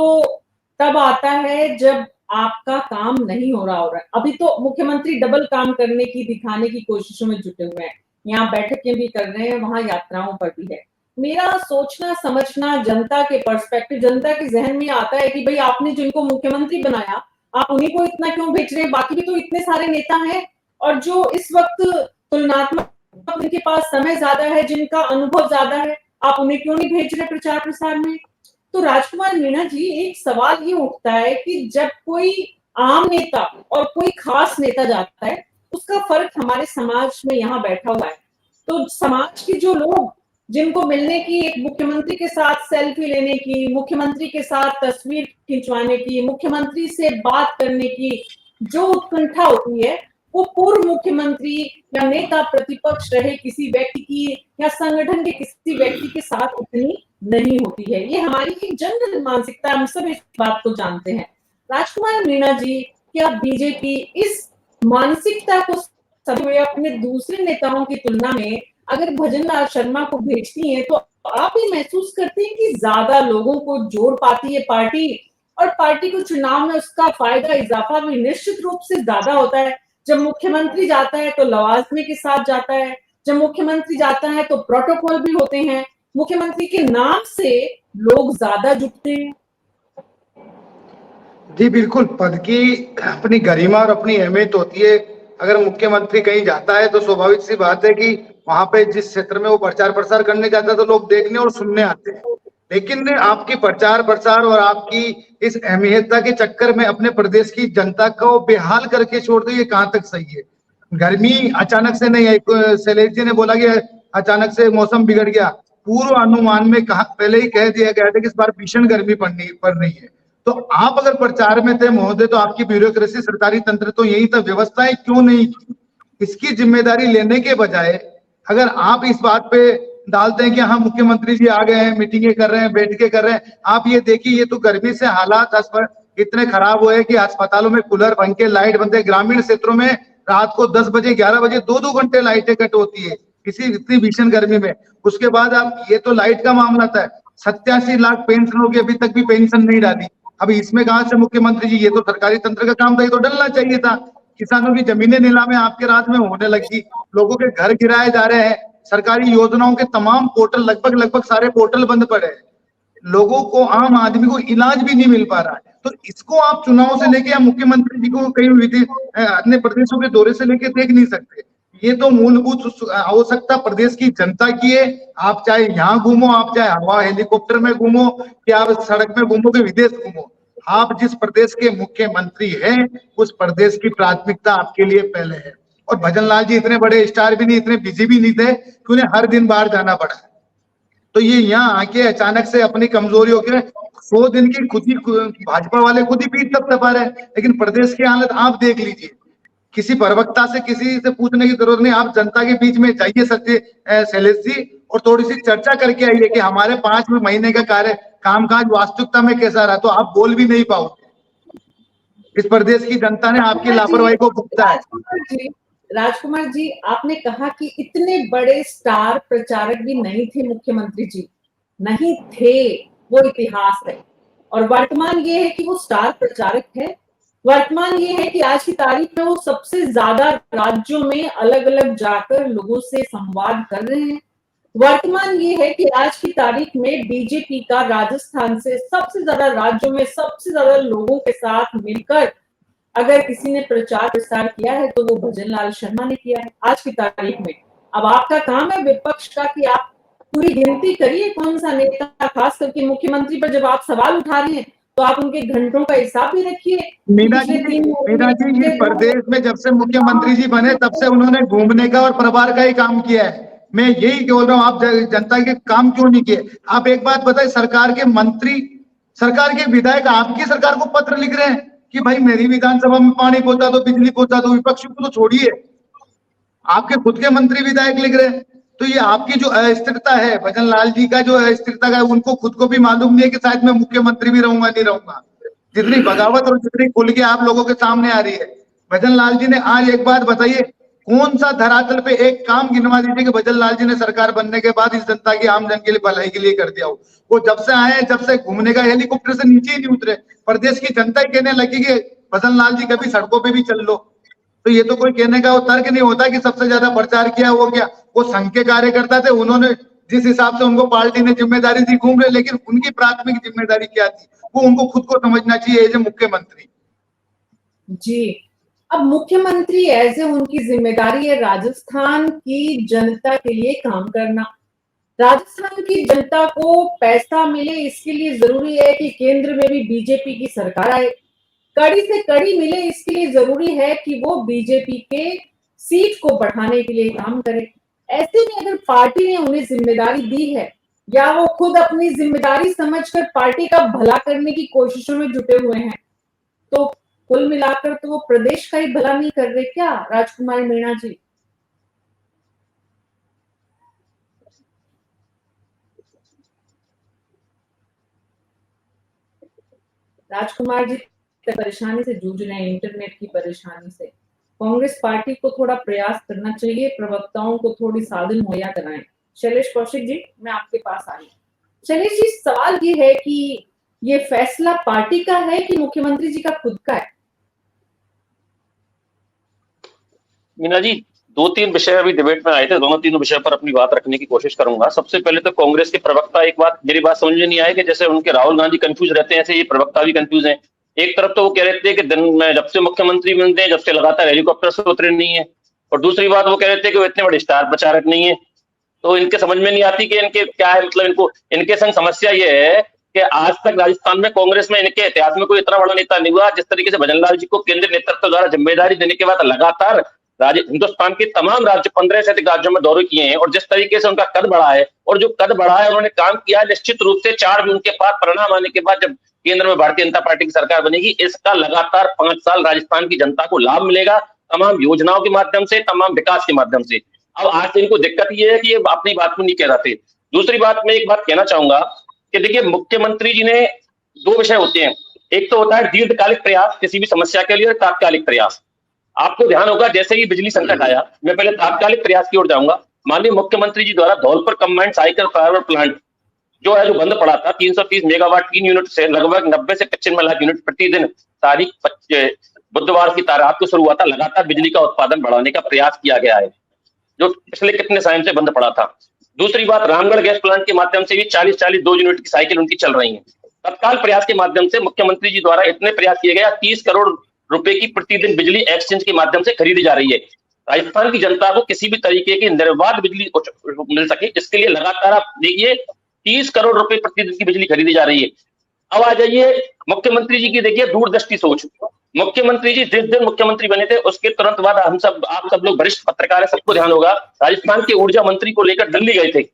तब आता है जब आपका काम नहीं हो रहा है। अभी तो मुख्यमंत्री डबल काम करने की, दिखाने की कोशिशों में जुटे हुए हैं। यहाँ बैठकें भी कर रहे हैं, वहां यात्राओं पर भी है। मेरा सोचना समझना जनता के पर्सपेक्टिव, जनता के जहन में आता है कि भाई आपने जिनको मुख्यमंत्री बनाया, आप उन्हीं को इतना क्यों भेज रहे हैं? बाकी भी तो इतने सारे नेता हैं, और जो इस वक्त तुलनात्मक जिनके पास समय ज्यादा है, जिनका अनुभव ज्यादा है, आप उन्हें क्यों नहीं भेज रहे प्रचार प्रसार में? तो राजकुमार मीणा जी, एक सवाल ये उठता है कि जब कोई आम नेता और कोई खास नेता जाता है, उसका फर्क हमारे समाज में यहाँ बैठा हुआ है। तो समाज के जो लोग, जिनको मिलने की, एक मुख्यमंत्री के साथ सेल्फी लेने की, मुख्यमंत्री के साथ तस्वीर खिंचवाने की, मुख्यमंत्री से बात करने की जो उत्कंठा होती है, वो पूर्व मुख्यमंत्री या नेता प्रतिपक्ष रहे किसी व्यक्ति की या संगठन के किसी व्यक्ति के साथ उतनी नहीं होती है। ये हमारी एक जनरल मानसिकता, हम सब इस बात को जानते हैं। राजकुमार मीणा जी, क्या बीजेपी इस मानसिकता को समझे हुए अपने दूसरे नेताओं की तुलना में अगर भजन लाल शर्मा को भेजती है, तो आप ये महसूस करते हैं कि ज्यादा लोगों को जोड़ पाती है पार्टी, और पार्टी को चुनाव में उसका फायदा, इजाफा भी निश्चित रूप से ज्यादा होता है? जब मुख्यमंत्री जाता है तो लवाजमे के साथ जाता है, जब मुख्यमंत्री जाता है तो प्रोटोकॉल भी होते हैं, मुख्यमंत्री के नाम से लोग ज्यादा जुटते हैं। जी बिल्कुल, पद की अपनी गरिमा और अपनी अहमियत होती है। अगर मुख्यमंत्री कहीं जाता है तो स्वाभाविक सी बात है कि वहां पे जिस क्षेत्र में वो प्रचार प्रसार करने जाता है तो लोग देखने और सुनने आते हैं। लेकिन आपकी प्रचार प्रसार और आपकी इस अहमियतता के चक्कर में अपने प्रदेश की जनता को बेहाल करके छोड़ दो, ये कहाँ तक सही है? गर्मी अचानक से नहीं आई, शैलेश जी ने बोला कि अचानक से मौसम बिगड़ गया, पूर्व अनुमान में कहा, पहले ही कह दिया गया था कि इस बार भीषण गर्मी पड़ रही है। तो आप अगर प्रचार में थे महोदय, तो आपकी ब्यूरोक्रेसी, सरकारी तंत्र तो यही था, व्यवस्थाएं क्यों नहीं की? इसकी जिम्मेदारी लेने के बजाय अगर आप इस बात पे डालते हैं कि हाँ मुख्यमंत्री जी आ गए हैं, मीटिंगें कर रहे हैं, बैठकें कर रहे हैं, आप ये देखिए, ये तो गर्मी से हालात इतने खराब हुए कि अस्पतालों में कूलर बन के लाइट बनते, ग्रामीण क्षेत्रों में रात को 10 बजे 11 बजे 2-2 घंटे लाइटें कट होती है इतनी भीषण गर्मी में। उसके बाद आप, ये तो लाइट का मामला था, 87 लाख पेंशनरों की अभी तक भी पेंशन नहीं डाली। अभी इसमें कहां से मुख्यमंत्री जी? ये तो सरकारी तंत्र का काम था, ये तो डलना चाहिए था। किसानों की जमीनें नीलामी आपके राज में होने लगी, लोगों के घर गिराए जा रहे हैं, सरकारी योजनाओं के तमाम पोर्टल, लगभग सारे पोर्टल बंद पड़े हैं, लोगों को, आम आदमी को इलाज भी नहीं मिल पा रहा है। तो इसको आप चुनाव से लेके या मुख्यमंत्री जी को कई अन्य प्रदेशों के दौरे से लेके देख नहीं सकते। ये तो मूलभूत आवश्यकता प्रदेश की जनता की है। आप चाहे यहाँ घूमो, आप चाहे हवा हेलीकॉप्टर में घूमो, कि आप सड़क में घूमो, कि विदेश घूमो, आप जिस प्रदेश के मुख्यमंत्री हैं उस प्रदेश की प्राथमिकता आपके लिए पहले है। और भजन लाल जी इतने बड़े स्टार भी नहीं, इतने बिजी भी नहीं थे कि उन्हें हर दिन बाहर जाना पड़ा। तो ये यहाँ आके अचानक से अपनी कमजोरियों के 100 दिन की खुद ही भाजपा वाले खुद ही पीठ थपथपा रहे हैं। लेकिन प्रदेश की हालत आप देख लीजिए, किसी प्रवक्ता से, किसी से पूछने की जरूरत नहीं, आप जनता के बीच में जाइए सत्य शैलेश जी, और थोड़ी सी चर्चा करके आइए कि हमारे 5 महीने का कामकाज वास्तविकता में कैसा रहा, तो आप बोल भी नहीं पाओगे। इस प्रदेश की जनता ने आपकी लापरवाही को भुगता है। राजकुमार जी, आपने कहा कि इतने बड़े स्टार प्रचारक भी नहीं थे मुख्यमंत्री जी, नहीं थे, वो इतिहास है। और वर्तमान ये है कि वो स्टार प्रचारक है। वर्तमान ये है कि आज की तारीख में वो सबसे ज्यादा राज्यों में अलग अलग जाकर लोगों से संवाद कर रहे हैं। वर्तमान ये है कि आज की तारीख में बीजेपी का राजस्थान से सबसे ज्यादा राज्यों में सबसे ज्यादा लोगों के साथ मिलकर अगर किसी ने प्रचार प्रसार किया है तो वो भजन लाल शर्मा ने किया है आज की तारीख में। अब आपका काम है विपक्ष का कि आप पूरी गिनती करिए कौन सा नेता, खास करके मुख्यमंत्री पर जब आप सवाल उठा रहे हैं तो आप उनके घंटों का हिसाब भी रखिए। मीना जी, ये प्रदेश में जब से मुख्यमंत्री जी बने तब से उन्होंने घूमने का और प्रभार का ही काम किया है। मैं यही बोल रहा हूँ, आप जनता के काम क्यों नहीं किए? आप एक बात बताइए, सरकार के मंत्री, सरकार के विधायक आपकी सरकार को पत्र लिख रहे हैं कि भाई मेरी विधानसभा में पानी पहुंचा दो, बिजली पहुंचा दो। विपक्ष को तो छोड़िए, आपके खुद के मंत्री विधायक लिख रहे हैं। तो ये आपकी जो अस्थिरता है, भजन लाल जी का जो अस्थिरता का, उनको खुद को भी मालूम नहीं है कि शायद मैं मुख्यमंत्री भी रहूंगा नहीं रहूंगा। जितनी बगावत और जितनी खुल के आप लोगों के सामने आ रही है। भजन लाल जी ने आज एक बात बताइए, कौन सा धरातल पे एक काम गिनवा दीजिए कि भजन लाल जी ने सरकार बनने के बाद इस जनता की, आम जन के लिए, भलाई के लिए कर दिया हो। वो जब से आए, जब से घूमने का, हेलीकॉप्टर से नीचे ही नहीं उतरे। प्रदेश की जनता ही कहने लगी कि भजन लाल जी कभी सड़कों पे भी चल लो। तो ये तो कोई कहने का वो तर्क नहीं होता कि सबसे ज्यादा प्रचार किया वो क्या, वो संघ के कार्यकर्ता थे, उन्होंने जिस हिसाब से उनको पार्टी ने जिम्मेदारी दी घूम रहे, लेकिन उनकी प्राथमिक जिम्मेदारी क्या थी वो उनको खुद को समझना चाहिए एज ए मुख्यमंत्री जी। अब मुख्यमंत्री एज ए उनकी जिम्मेदारी है राजस्थान की जनता के लिए काम करना। राजस्थान की जनता को पैसा मिले इसके लिए जरूरी है कि केंद्र में भी बीजेपी की सरकार आए, कड़ी से कड़ी मिले इसके लिए जरूरी है कि वो बीजेपी के सीट को बढ़ाने के लिए काम करे। ऐसे में अगर पार्टी ने उन्हें जिम्मेदारी दी है या वो खुद अपनी जिम्मेदारी समझकर पार्टी का भला करने की कोशिशों में जुटे हुए हैं, तो कुल मिलाकर तो वो प्रदेश का ही भला नहीं कर रहे क्या राजकुमार मीणा जी? राजकुमार जी परेशानी से जूझ रहे हैं, इंटरनेट की परेशानी से। कांग्रेस पार्टी को थोड़ा प्रयास करना चाहिए, प्रवक्ताओं को थोड़ी साधन मुहैया कराएं। शैलेश कौशिक जी, मैं आपके पास आई। शैलेश जी, सवाल ये है कि ये फैसला पार्टी का है कि मुख्यमंत्री जी का खुद का है? मीना जी, 2-3 विषय अभी डिबेट में आए थे, दोनों तीनों विषय पर अपनी बात रखने की कोशिश करूंगा। सबसे पहले तो कांग्रेस के प्रवक्ता, एक बात मेरी बात समझ में नहीं आई कि जैसे उनके राहुल गांधी कंफ्यूज रहते हैं, ऐसे ये प्रवक्ता भी कंफ्यूज हैं। एक तरफ तो वो कह रहे थे कि दिन में जब से मुख्यमंत्री बनते हैं जब से लगातार हेलीकॉप्टर से उतरे नहीं है, और दूसरी बात वो कह रहे थे कि वो इतने बड़े स्टार प्रचारक नहीं है। तो इनके समझ में नहीं आती कि इनके क्या है, मतलब इनको, इनके संग समस्या ये है कि आज तक राजस्थान में कांग्रेस में इनके इतिहास में कोई इतना बड़ा नेता नहीं हुआ जिस तरीके से भजन लाल जी को केंद्रीय नेतृत्व द्वारा जिम्मेदारी देने के बाद लगातार हिंदुस्तान के तमाम राज्य 15 से अधिक राज्यों में दौरे किए हैं और जिस तरीके से उनका कद बढ़ा है और जो कद बढ़ा है उन्होंने काम किया है, निश्चित रूप से 4 जून के बाद परिणाम आने के बाद जब केंद्र में भारतीय जनता पार्टी की सरकार बनेगी, इसका लगातार 5 साल राजस्थान की जनता को लाभ मिलेगा, तमाम योजनाओं के माध्यम से, तमाम विकास के माध्यम से। अब आज इनको दिक्कत ये है कि ये अपनी बात को नहीं कह रहे थे। दूसरी बात, मैं एक बात कहना चाहूंगा कि देखिए, मुख्यमंत्री जी ने 2 विषय होते हैं, एक तो होता है दीर्घकालिक प्रयास किसी भी समस्या के लिए और तात्कालिक प्रयास। आपको ध्यान होगा जैसे ही बिजली संकट आया, मैं पहले तात्कालिक प्रयास की ओर जाऊंगा। माननीय मुख्यमंत्री जी द्वारा Dholpur combined cycle power plant जो है, जो बंद पड़ा था, 330 मेगावाट 3 यूनिट से लगभग 90 से 95 लाख यूनिट प्रतिदिन तारीख बुधवार की रात को शुरू हुआ था। लगातार बिजली का उत्पादन बढ़ाने का प्रयास किया गया है, जो पिछले कितने समय से बंद पड़ा था। दूसरी बात, रामगढ़ गैस प्लांट के माध्यम से भी 40-40 2 यूनिट की साइकिल उनकी चल रही है। तत्काल प्रयास के माध्यम से मुख्यमंत्री जी द्वारा इतने प्रयास किए गए, 30 करोड़ रुपए की प्रतिदिन बिजली एक्सचेंज के माध्यम से खरीदी जा रही है। राजस्थान की जनता को किसी भी तरीके की निर्बाध बिजली मिल सके, इसके लिए लगातार आप देखिए 30 करोड़ रुपए प्रतिदिन की बिजली खरीदी जा रही है। अब आ जाइए मुख्यमंत्री जी की, देखिए दूरदृष्टि सोच। मुख्यमंत्री जी जिस दिन मुख्यमंत्री बने थे उसके तुरंत बाद आप सब लोग वरिष्ठ पत्रकार है, सबको ध्यान होगा, राजस्थान के ऊर्जा मंत्री को लेकर दिल्ली गए थे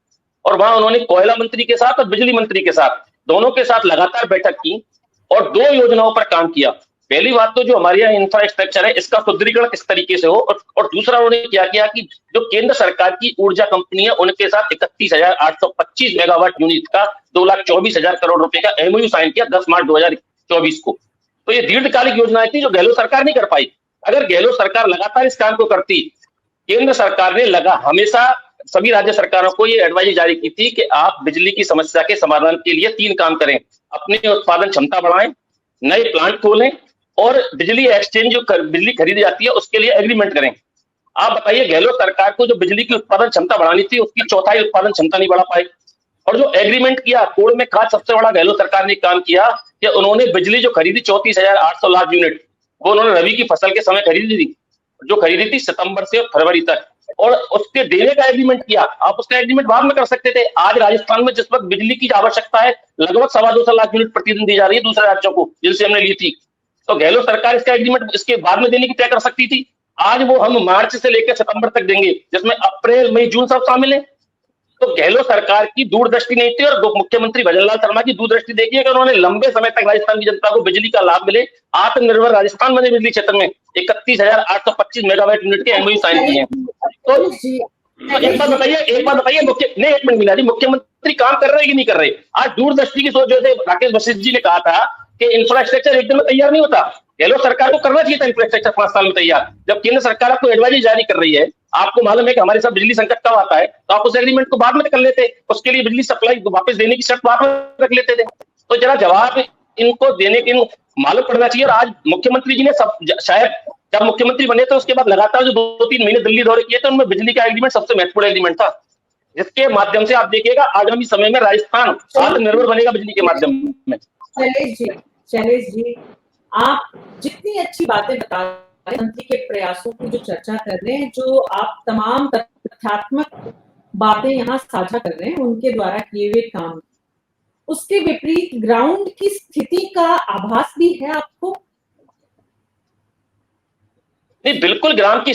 और वहां उन्होंने कोयला मंत्री के साथ और बिजली मंत्री के साथ, दोनों के साथ लगातार बैठक की और 2 योजनाओं पर काम किया। पहली बात तो जो हमारे यहाँ इंफ्रास्ट्रक्चर है इसका सुदृढ़ीकरण किस तरीके से हो, और दूसरा उन्होंने क्या किया कि जो केंद्र सरकार की ऊर्जा कंपनी है उनके साथ 31,825 मेगावाट यूनिट का 2,24,000 करोड़ रुपए का एमओयू साइन किया 10 मार्च 2024 को। तो ये दीर्घकालिक योजनाएं थी जो गहलोत सरकार नहीं कर पाई। अगर गहलोत सरकार लगातार इस काम को करती, केंद्र सरकार ने हमेशा सभी राज्य सरकारों को ये एडवाइजरी जारी की थी कि आप बिजली की समस्या के समाधान के लिए 3 काम करें, अपनी उत्पादन क्षमता बढ़ाएं, नए प्लांट खोलें और बिजली एक्सचेंज जो बिजली खरीदी जाती है उसके लिए एग्रीमेंट करें। आप बताइए, गहलोत सरकार को जो बिजली की उत्पादन क्षमता बढ़ानी थी उसकी चौथाई उत्पादन क्षमता नहीं बढ़ा पाई, और जो एग्रीमेंट किया, कोड़ में खास सबसे बड़ा गहलोत सरकार ने काम किया कि उन्होंने बिजली जो खरीदी 34,800 लाख यूनिट, वो उन्होंने रबी की फसल के समय खरीदी थी, जो खरीदी थी सितंबर से फरवरी तक, और उसके देने का एग्रीमेंट किया। आप उसका एग्रीमेंट बाद में कर सकते थे। आज राजस्थान में जिस वक्त बिजली की आवश्यकता है लगभग 2.25 लाख यूनिट प्रतिदिन दी जा रही है दूसरे राज्यों को जिनसे हमने ली थी, तो गहलोत सरकार इसका एग्रीमेंट इसके बाद में देने की तय कर सकती थी। आज वो हम मार्च से लेकर सितंबर तक देंगे, जिसमें अप्रैल मई जून सब शामिल है। तो गहलोत सरकार की दूरदृष्टि नहीं थी, और मुख्यमंत्री भजनलाल शर्मा की दूरदृष्टि देखिए कि उन्होंने लंबे समय तक राजस्थान की जनता को बिजली का लाभ मिले, आत्मनिर्भर राजस्थान बने बिजली क्षेत्र में 31,825 मेगावाट यूनिट के एमओयू साइन किए हैं। तो एक बात बताइए, एक मिनट मीना जी, मुख्यमंत्री काम कर रहे हैं कि नहीं कर रहे? आज दूरदृष्टि की सोच, जैसे राकेश वशिष्ठ जी ने कहा था कि इंफ्रास्ट्रक्चर एक दिन में तैयार नहीं होता, गहलोत सरकार को करना चाहिए था इंफ्रास्ट्रक्चर 5 साल में तैयार। जब केंद्र सरकार आपको एडवाइजरी जारी कर रही है, आपको मालूम है कि हमारे साथ बिजली संकट कब आता है, तो आप उस एग्रीमेंट को बाद में कर लेते, उसके लिए बिजली सप्लाई वापस देने की शर्त बाद में रख लेते थे। तो जरा जवाब इनको देने के मालूम पड़ना चाहिए। और आज मुख्यमंत्री जी ने शायद जब मुख्यमंत्री बने थे उसके बाद लगातार जो 2-3 महीने दिल्ली दौरे किए थे, उनमें बिजली का एग्रीमेंट सबसे महत्वपूर्ण एग्रीमेंट था, जिसके माध्यम से आप देखिएगा आगामी समय में राजस्थान आत्मनिर्भर बनेगा बिजली के माध्यम में। शैलेश जी, आप जितनी अच्छी बातें बता रहे हैं, मंत्री के प्रयासों की जो चर्चा कर रहे हैं, जो आप तमाम तथ्यात्मक बातें यहाँ साझा कर रहे हैं, उनके द्वारा किए हुए काम, उसके विपरीत ग्राउंड की स्थिति का आभास भी है आपको? नहीं, बिल्कुल ग्राउंड की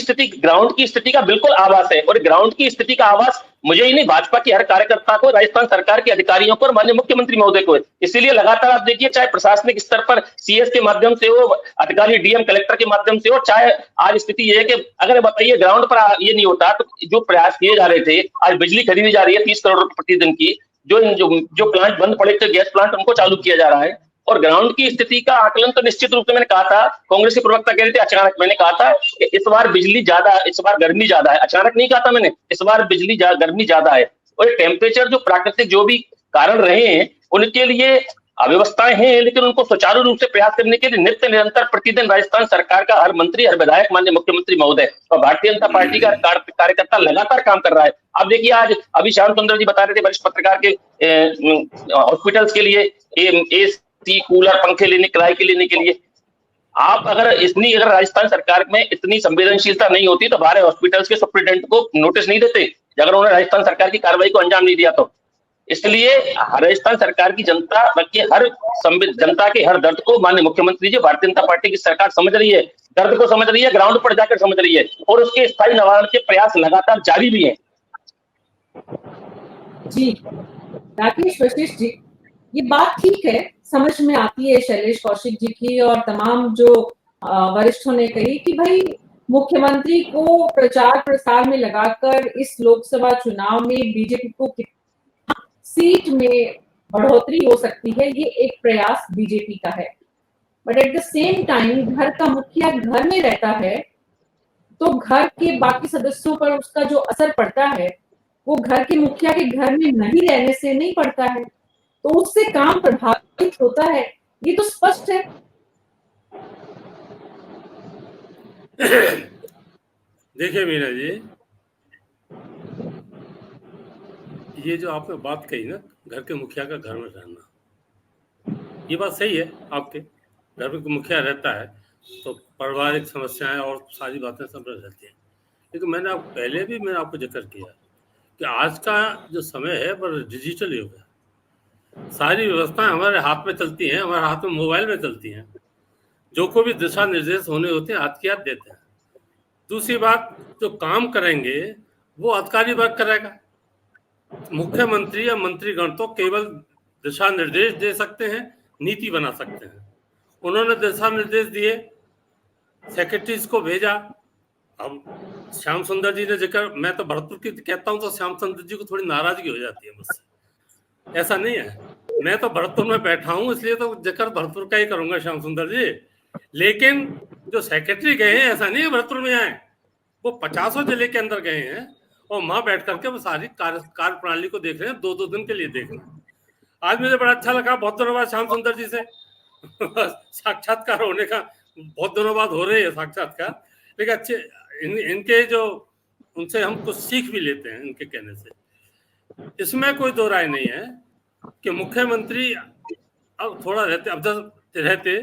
स्थिति का बिल्कुल आभास है, और ग्राउंड की स्थिति का आभास मुझे ही नहीं, भाजपा के हर कार्यकर्ता को, राजस्थान सरकार के अधिकारियों को और माननीय मुख्यमंत्री महोदय को है। इसीलिए लगातार आप देखिए, चाहे प्रशासनिक स्तर पर सीएस के माध्यम से हो, अधिकारी डीएम कलेक्टर के माध्यम से हो, चाहे आज स्थिति ये है कि अगर बताइए ग्राउंड पर ये नहीं होता तो जो प्रयास किए जा रहे थे, आज बिजली खरीदी जा रही है 30 करोड़ प्रतिदिन की, जो प्लांट बंद पड़े थे गैस प्लांट, उनको चालू किया जा रहा है। और ग्राउंड की स्थिति का आकलन तो निश्चित रूप से मैंने कहा था, कांग्रेस के प्रवक्ता कह रहे थे अचानक, मैंने कहा था कि इस बार बिजली ज्यादा, इस बार गर्मी ज्यादा है, अचानक नहीं कहा था मैंने, इस बार गर्मी ज्यादा है। और टेम्परेचर जो प्राकृतिक जो भी कारण रहे हैं उनके लिए अव्यवस्थाएं हैं, लेकिन उनको सुचारू रूप से प्रयास करने के लिए नित्य निरंतर प्रतिदिन राजस्थान सरकार का हर मंत्री, हर विधायक, माननीय मुख्यमंत्री महोदय और भारतीय जनता पार्टी का कार्यकर्ता लगातार काम कर रहा है। अब देखिए, आज अभी श्याम सुंदर जी बता रहे थे वरिष्ठ पत्रकार के हॉस्पिटल्स के लिए एसी, कूलर, पंखे लेने, किराए के लेने के लिए, आप अगर राजस्थान सरकार में इतनी संवेदनशीलता नहीं होती तो हमारे हॉस्पिटल्स के सुप्रिटेंडेंट को नोटिस नहीं देते, अगर उन्होंने राजस्थान सरकार की कार्रवाई को अंजाम नहीं दिया तो। इसलिए राजस्थान सरकार की जनता, बल्कि हर जनता के हर दर्द को माननीय मुख्यमंत्री जी, भारतीय जनता पार्टी की सरकार समझ रही है, दर्द को समझ रही है, ग्राउंड पर जाकर समझ रही है, और उसके स्थायी निवारण के प्रयास लगातार जारी भी हैं। जी, राकेश वशिष्ठ जी, ये बात ठीक है, समझ में आती है शैलेश कौशिक जी की और तमाम जो वरिष्ठों ने कही कि भाई मुख्यमंत्री को प्रचार प्रसार में लगाकर इस लोकसभा चुनाव में बीजेपी को कितना सीट में बढ़ोतरी हो सकती है, ये एक प्रयास बीजेपी का है। But at the same time घर का मुखिया घर में रहता है तो घर के बाकी सदस्यों पर उसका जो असर पड़ता है वो घर के मुखिया के घर में नहीं रहने से नहीं पड़ता है, तो उससे काम प्रभावित होता है, ये तो स्पष्ट है। देखिए मीना जी, ये जो आपने बात कही ना, घर के मुखिया का घर में रहना, ये बात सही है। आपके घर में मुखिया रहता है तो पारिवारिक समस्याएं और सारी बातें सब रहती हैं, लेकिन मैंने आपको जिक्र किया कि आज का जो समय है बड़ा डिजिटल युग है। सारी व्यवस्थाएं हमारे हाथ में चलती हैं, हमारे हाथ में मोबाइल में चलती हैं, जो को भी दिशा निर्देश होने होते हैं हाथ की हाथ देते हैं। दूसरी बात, जो काम करेंगे वो अधिकारी वर्ग करेगा, मुख्यमंत्री या मंत्रीगण तो केवल दिशा निर्देश दे सकते हैं, नीति बना सकते हैं। उन्होंने दिशा निर्देश दिए, सेक्रेटरीज को भेजा। अब श्याम सुंदर जी ने जिक्र, मैं तो भरतपुर की कहता हूं तो श्याम सुंदर जी को थोड़ी नाराजगी हो जाती है मुझसे, ऐसा नहीं है, मैं तो भरतपुर में बैठा हूं इसलिए तो जिक्र भरतपुर का ही करूंगा श्याम सुंदर जी। लेकिन जो सेक्रेटरी गए हैं, ऐसा नहीं है भरतपुर में आए, वो 50 जिले के अंदर गए हैं और वहां बैठ करके वो सारी कार्य प्रणाली को देख रहे हैं, 2-2 दिन के लिए देख रहे हैं। आज मुझे बड़ा अच्छा लगा, बहुत दिनों बाद श्याम सुंदर जी से साक्षात्कार होने का, बहुत दिनों बाद हो रहे हैं साक्षात्कार, लेकिन अच्छे इनके जो, उनसे हम कुछ सीख भी लेते हैं इनके कहने से। इसमें कोई दो राय नहीं है कि मुख्यमंत्री अब थोड़ा रहते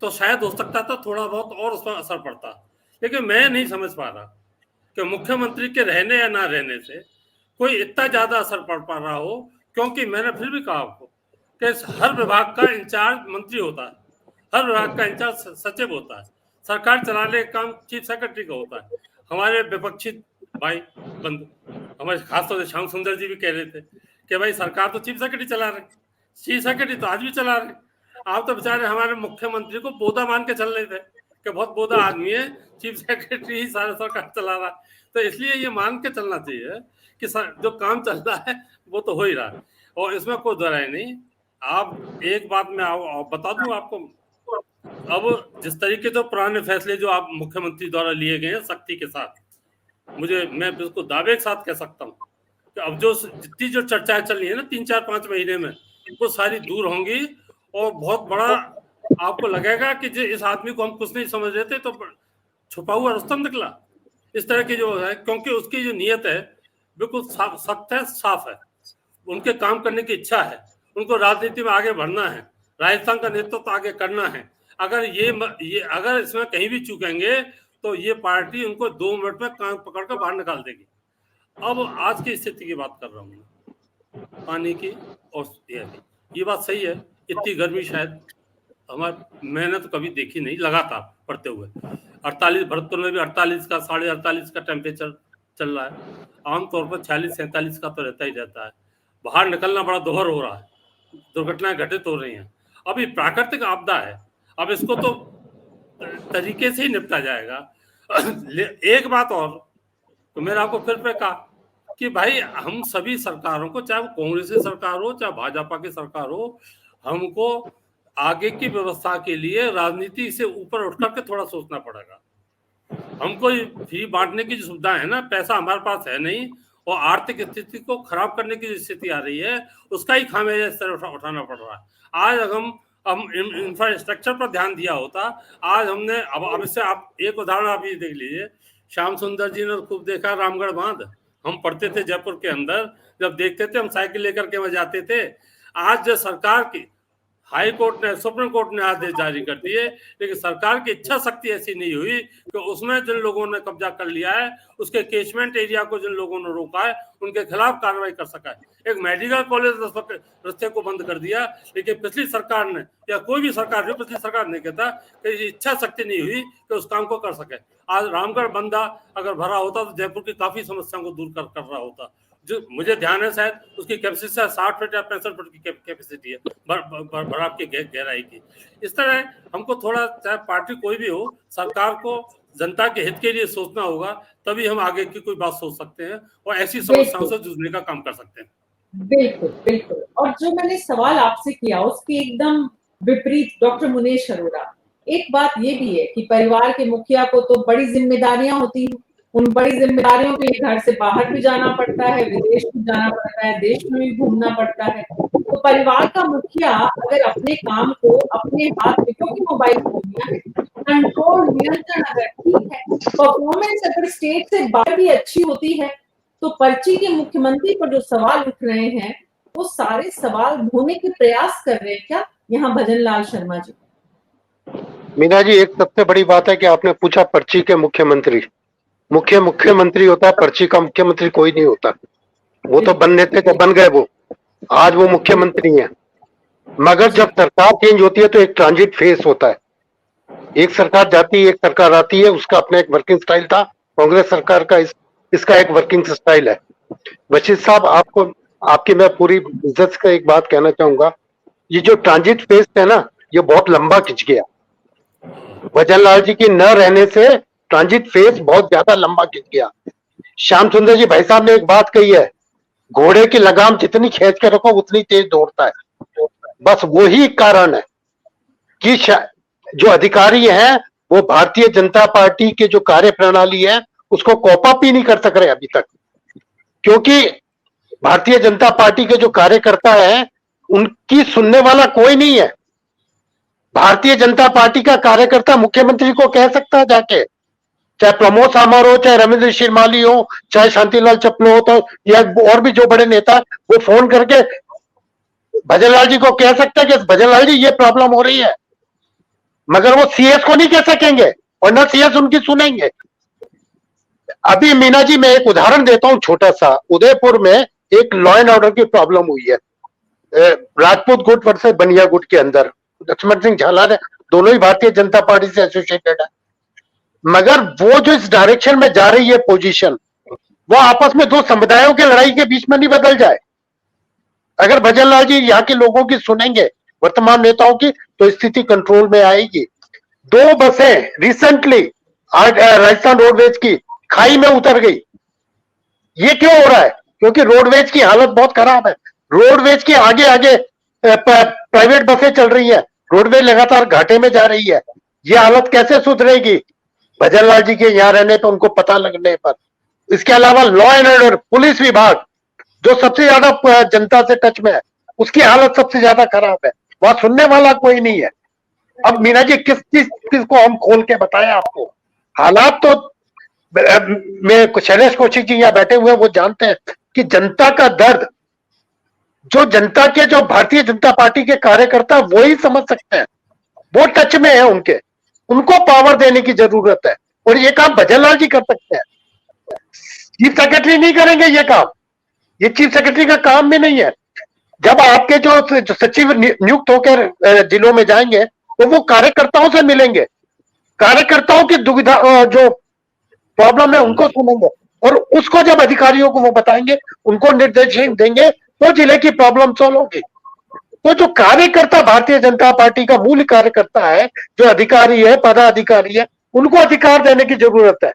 तो शायद हो सकता था थोड़ा बहुत और उस पर असर पड़ता, लेकिन मैं नहीं समझ पा रहा कि मुख्यमंत्री के रहने या ना रहने से कोई इतना ज्यादा असर पड़ पा रहा हो, क्योंकि मैंने फिर भी कहा आपको कि हर विभाग का इंचार्ज मंत्री होता है, हर विभाग का इंचार्ज सचिव होता है, सरकार चलाने का काम चीफ सेक्रेटरी का होता है। हमारे विपक्षी भाई बंधु, हमारे खासतौर से श्याम सुंदर जी भी कह रहे थे कि भाई सरकार तो चीफ सेक्रेटरी चला रहे, चीफ सेक्रेटरी तो आज भी चला रहे, आप तो बेचारे हमारे मुख्यमंत्री को बोधा मान के चल रहे थे कि बहुत बोधा आदमी है, चीफ सेक्रेटरी ही सारा सरकार चला रहा। तो इसलिए ये मान के चलना चाहिए कि जो काम चल रहा है वो तो हो ही रहा है, और इसमें कोई दोहराई नहीं। आप एक बात मैं बता दूं आपको, अब जिस तरीके से पुराने फैसले जो आप मुख्यमंत्री द्वारा लिए गए हैं सख्ती के साथ, मैं बिल्कुल दावे के साथ कह सकता हूँ कि अब जो जितनी जो चर्चाएं चल रही है ना 3-4-5 महीने में, वो सारी दूर होंगी और बहुत बड़ा आपको लगेगा कि इस आदमी को हम कुछ नहीं समझ रहे थे तो छुपा हुआ रुस्तम निकला, इस तरह की जो है, क्योंकि उसकी जो नीयत है बिल्कुल सख्त है, साफ है, उनके काम करने की इच्छा है, उनको राजनीति में आगे बढ़ना है, राजस्थान का नेतृत्व तो आगे करना है। अगर ये अगर इसमें कहीं भी चूकेंगे तो ये पार्टी उनको 2 मिनट में कान पकड़कर बाहर निकाल देगी। अब आज की स्थिति की बात कर रहा हूँ, पानी की और ये बात सही है, इतनी गर्मी शायद मैंने तो कभी देखी नहीं लगातार पड़ते हुए। 48 भरतपुर में भी 48 का 48.5 का टेम्परेचर चल रहा है, आमतौर पर 46-47 का तो रहता ही रहता है। बाहर निकलना बड़ा दोहर हो रहा है, दुर्घटनाएं घटित हो रही हैं। अब ये प्राकृतिक आपदा है, अब इसको तो तरीके से ही निपटा जाएगा। एक बात और, तो मैंने आपको फिर पे कहा कि भाई हम सभी सरकारों को, चाहे वो कांग्रेस की सरकार हो चाहे भाजपा की सरकार हो, हमको आगे की व्यवस्था के लिए राजनीति से ऊपर उठ करके थोड़ा सोचना पड़ेगा। हमको फ्री बांटने की जो सुविधा है ना, पैसा हमारे पास है नहीं, और आर्थिक स्थिति को खराब करने की जो स्थिति आ रही है उसका ही खामियाजा इस तरह उठाना पड़ रहा है। आज अगर हम इंफ्रास्ट्रक्चर पर ध्यान दिया होता, आज हमने अब इससे आप एक उदाहरण आप ये देख लीजिए, श्याम सुंदर जी ने खूब देखा रामगढ़ बांध, हम पढ़ते थे जयपुर के अंदर, जब देखते थे हम साइकिल लेकर के वहां जाते थे। आज जो सरकार की हाई कोर्ट ने, सुप्रीम कोर्ट ने आदेश जारी कर दिए, लेकिन सरकार की इच्छा शक्ति ऐसी नहीं हुई कि उसमें जिन लोगों ने कब्जा कर लिया है, उसके केचमेंट एरिया को जिन लोगों ने रोका है, उनके खिलाफ कार्रवाई कर सका है। एक मेडिकल कॉलेज रास्ते को बंद कर दिया, लेकिन पिछली सरकार ने, या कोई भी सरकार जो पिछली सरकार ने कहता कि इच्छा शक्ति नहीं हुई कि उस काम को कर सके। आज रामगढ़ बंदा अगर भरा होता तो जयपुर की काफी समस्याओं को दूर कर रहा होता। जो मुझे ध्यान है, शायद उसकी कैपेसिटी 60 फीट या 65 फीट की कैपेसिटी है बराबर की गहराई की। इस तरह हमको थोड़ा, चाहे पार्टी कोई भी हो, सरकार को जनता के हित के लिए सोचना होगा, तभी हम आगे की कोई बात सोच सकते हैं और ऐसी समस्याओं से जूझने का काम कर सकते हैं। बिल्कुल बिल्कुल। और जो मैंने सवाल आपसे किया उसके एकदम विपरीत डॉक्टर मुनेश अरोड़ा, एक बात ये भी है कि परिवार के मुखिया को तो बड़ी जिम्मेदारियां होती हैं, उन बड़ी जिम्मेदारियों के लिए घर से बाहर भी जाना पड़ता है, विदेश भी जाना पड़ता है, देश में भी घूमना पड़ता है। तो परिवार का मुखिया अगर अपने काम को अपने हाथ में, क्योंकि मोबाइल फोन है, कंट्रोल नियंत्रण अगर ठीक है, परफॉर्मेंस अगर स्टेट से बाहर भी अच्छी होती है, तो पर्ची के मुख्यमंत्री पर जो सवाल उठ रहे हैं वो सारे सवाल ढूंढने के प्रयास कर रहे हैं क्या यहाँ भजन लाल शर्मा जी? मीना जी, एक सबसे बड़ी बात है कि आपने पूछा पर्ची के मुख्यमंत्री। मुख्यमंत्री होता है, पर्ची का मुख्यमंत्री कोई नहीं होता। वो तो बनने थे तो बन गए, वो आज वो मुख्यमंत्री हैं। मगर जब सरकार चेंज होती है तो एक ट्रांजिट फेस होता है, एक सरकार जाती है, एक सरकार आती है, उसका अपना एक वर्किंग स्टाइल था। कांग्रेस सरकार का इसका एक वर्किंग स्टाइल है। बशीर साहब, आपकी मैं पूरी इज्जत से एक बात कहना चाहूंगा, ये जो ट्रांजिट फेस है ना, ये बहुत लंबा खिंच गया। भजन लाल जी की न रहने से ट्रांजिट फेस बहुत ज्यादा लंबा खिंच गया। श्याम सुंदर जी भाई साहब ने एक बात कही है, घोड़े की लगाम जितनी खींच के रखो उतनी तेज दौड़ता है। बस वही कारण है कि जो अधिकारी हैं वो भारतीय जनता पार्टी के जो कार्य प्रणाली है उसको कॉप अप ही नहीं कर सक रहे अभी तक, क्योंकि भारतीय जनता पार्टी के जो कार्यकर्ता है उनकी सुनने वाला कोई नहीं है। भारतीय जनता पार्टी का कार्यकर्ता मुख्यमंत्री को कह सकता है जाके, चाहे प्रमोद सामर हो, चाहे रविंद्र शिरमाली हो, चाहे शांतिलाल चपलो हो, तो या और भी जो बड़े नेता, वो फोन करके भजन लाल जी को कह सकता है कि भजन लाल जी ये प्रॉब्लम हो रही है, मगर वो सीएस को नहीं कह सकेंगे और ना सीएस उनकी सुनेंगे। अभी मीना जी मैं एक उदाहरण देता हूं छोटा सा। उदयपुर में एक लॉ एंड ऑर्डर की प्रॉब्लम हुई है, राजपूत गुट वर्सेस बनिया गुट के अंदर। लक्ष्मण सिंह झाला ने, दोनों ही भारतीय जनता पार्टी से एसोसिएटेड है, मगर वो जो इस डायरेक्शन में जा रही है पोजीशन, वो आपस में दो समुदायों की लड़ाई के बीच में नहीं बदल जाए। अगर भजन लाल जी यहाँ के लोगों की सुनेंगे, वर्तमान नेताओं की, तो स्थिति कंट्रोल में आएगी। 2 बसें रिसेंटली राजस्थान रोडवेज की खाई में उतर गई। ये क्यों हो रहा है? क्योंकि रोडवेज की हालत बहुत खराब है। रोडवेज के आगे आगे प्राइवेट बसें चल रही है, रोडवेज लगातार घाटे में जा रही है। ये हालत कैसे सुधरेगी? भजन लाल जी के यहाँ रहने पर, उनको पता लगने पर। इसके अलावा लॉ एंड ऑर्डर, पुलिस विभाग जो सबसे ज्यादा जनता से टच में है, उसकी हालत सबसे ज्यादा खराब है। वहां सुनने वाला कोई नहीं है। अब मीना जी किस को हम खोल के बताएं आपको? हालात तो में शैलेश कौशिक जी यहाँ बैठे हुए वो जानते हैं कि जनता का दर्द, जो जनता के, जो भारतीय जनता पार्टी के कार्यकर्ता वो ही समझ सकते हैं, वो टच में है उनके, उनको पावर देने की जरूरत है। और ये काम भजन लाल जी कर सकते हैं, चीफ सेक्रेटरी नहीं करेंगे ये काम। ये चीफ सेक्रेटरी का काम भी नहीं है। जब आपके जो सचिव नियुक्त होकर जिलों में जाएंगे तो वो कार्यकर्ताओं से मिलेंगे, कार्यकर्ताओं की दुविधा, जो प्रॉब्लम है उनको सुनेंगे, और उसको जब अधिकारियों को वो बताएंगे, उनको निर्देश देंगे, तो जिले की प्रॉब्लम सॉल्व होगी। तो जो कार्यकर्ता भारतीय जनता पार्टी का मूल कार्यकर्ता है, जो अधिकारी है, पदाधिकारी है, उनको अधिकार देने की जरूरत है,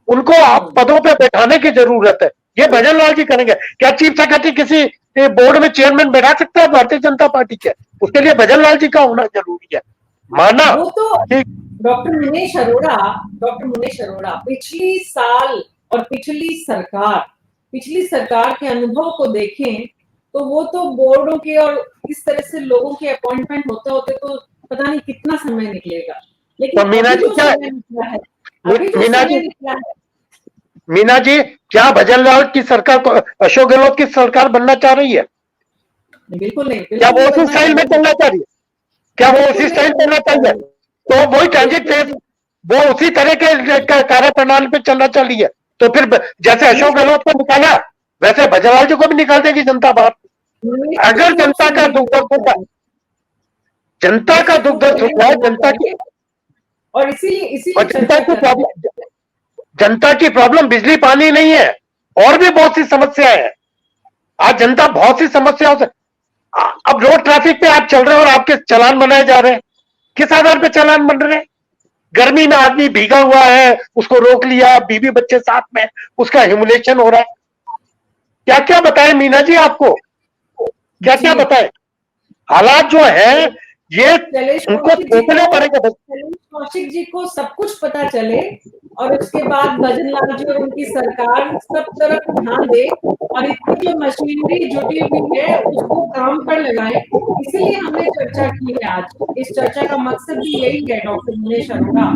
उनको पदों पे बैठाने की जरूरत है। ये भजन लाल जी करेंगे। क्या चीफ सेक्रेटरी किसी बोर्ड में चेयरमैन बैठा सकता है भारतीय जनता पार्टी के? उसके लिए भजन लाल जी का होना जरूरी है। माना वो तो डॉक्टर मुनेश अरोड़ा पिछली साल और पिछली सरकार के अनुभव को देखें तो वो तो बोर्डों के और इस तरह से लोगों के अपॉइंटमेंट होते होते तो पता नहीं कितना समय निकलेगा। लेकिन तो मीना जी क्या है, मीना जी क्या भजन लाल की सरकार को अशोक गहलोत की सरकार बनना चाह रही है? बिल्कुल नहीं। क्या वो उस स्टाइल में चलना चाह रही है? क्या वो उसी स्टाइल चलना चाहिए? तो वही ट्रांजिट फेज वो उसी तरह के कार्य प्रणाली पे चलना चाहिए। तो फिर जैसे अशोक गहलोत को निकाला वैसे भजनलाल जी को भी निकाल देगी जनता बाहर। अगर जनता का दुख दर्द सुख है जनता की, और इसीलिए और जनता की प्रॉब्लम बिजली पानी नहीं है, और भी बहुत सी समस्याएं हैं। आज जनता बहुत सी समस्याओं से, अब रोड ट्रैफिक पे आप चल रहे हो और आपके चालान बनाए जा रहे हैं। किस आधार पे चालान बन रहे हैं? गर्मी में आदमी भीगा हुआ है, उसको रोक लिया, बीवी बच्चे साथ में, उसका ह्यूमिलेशन हो रहा है। क्या क्या बताएं मीना जी आपको, क्या क्या बताएं? हालात जो है ये उनको सोचना पड़ेगा। कौशिक जी को सब कुछ पता चले और उसके बाद भजनलाल जी और उनकी सरकार सब तरफ ध्यान दे और इतनी जो मशीनरी जुटी हुई है उसको काम पर लगाए। इसीलिए हमने चर्चा की है आज। इस चर्चा का मकसद भी यही है डॉक्टर मुनेश अरोड़ा।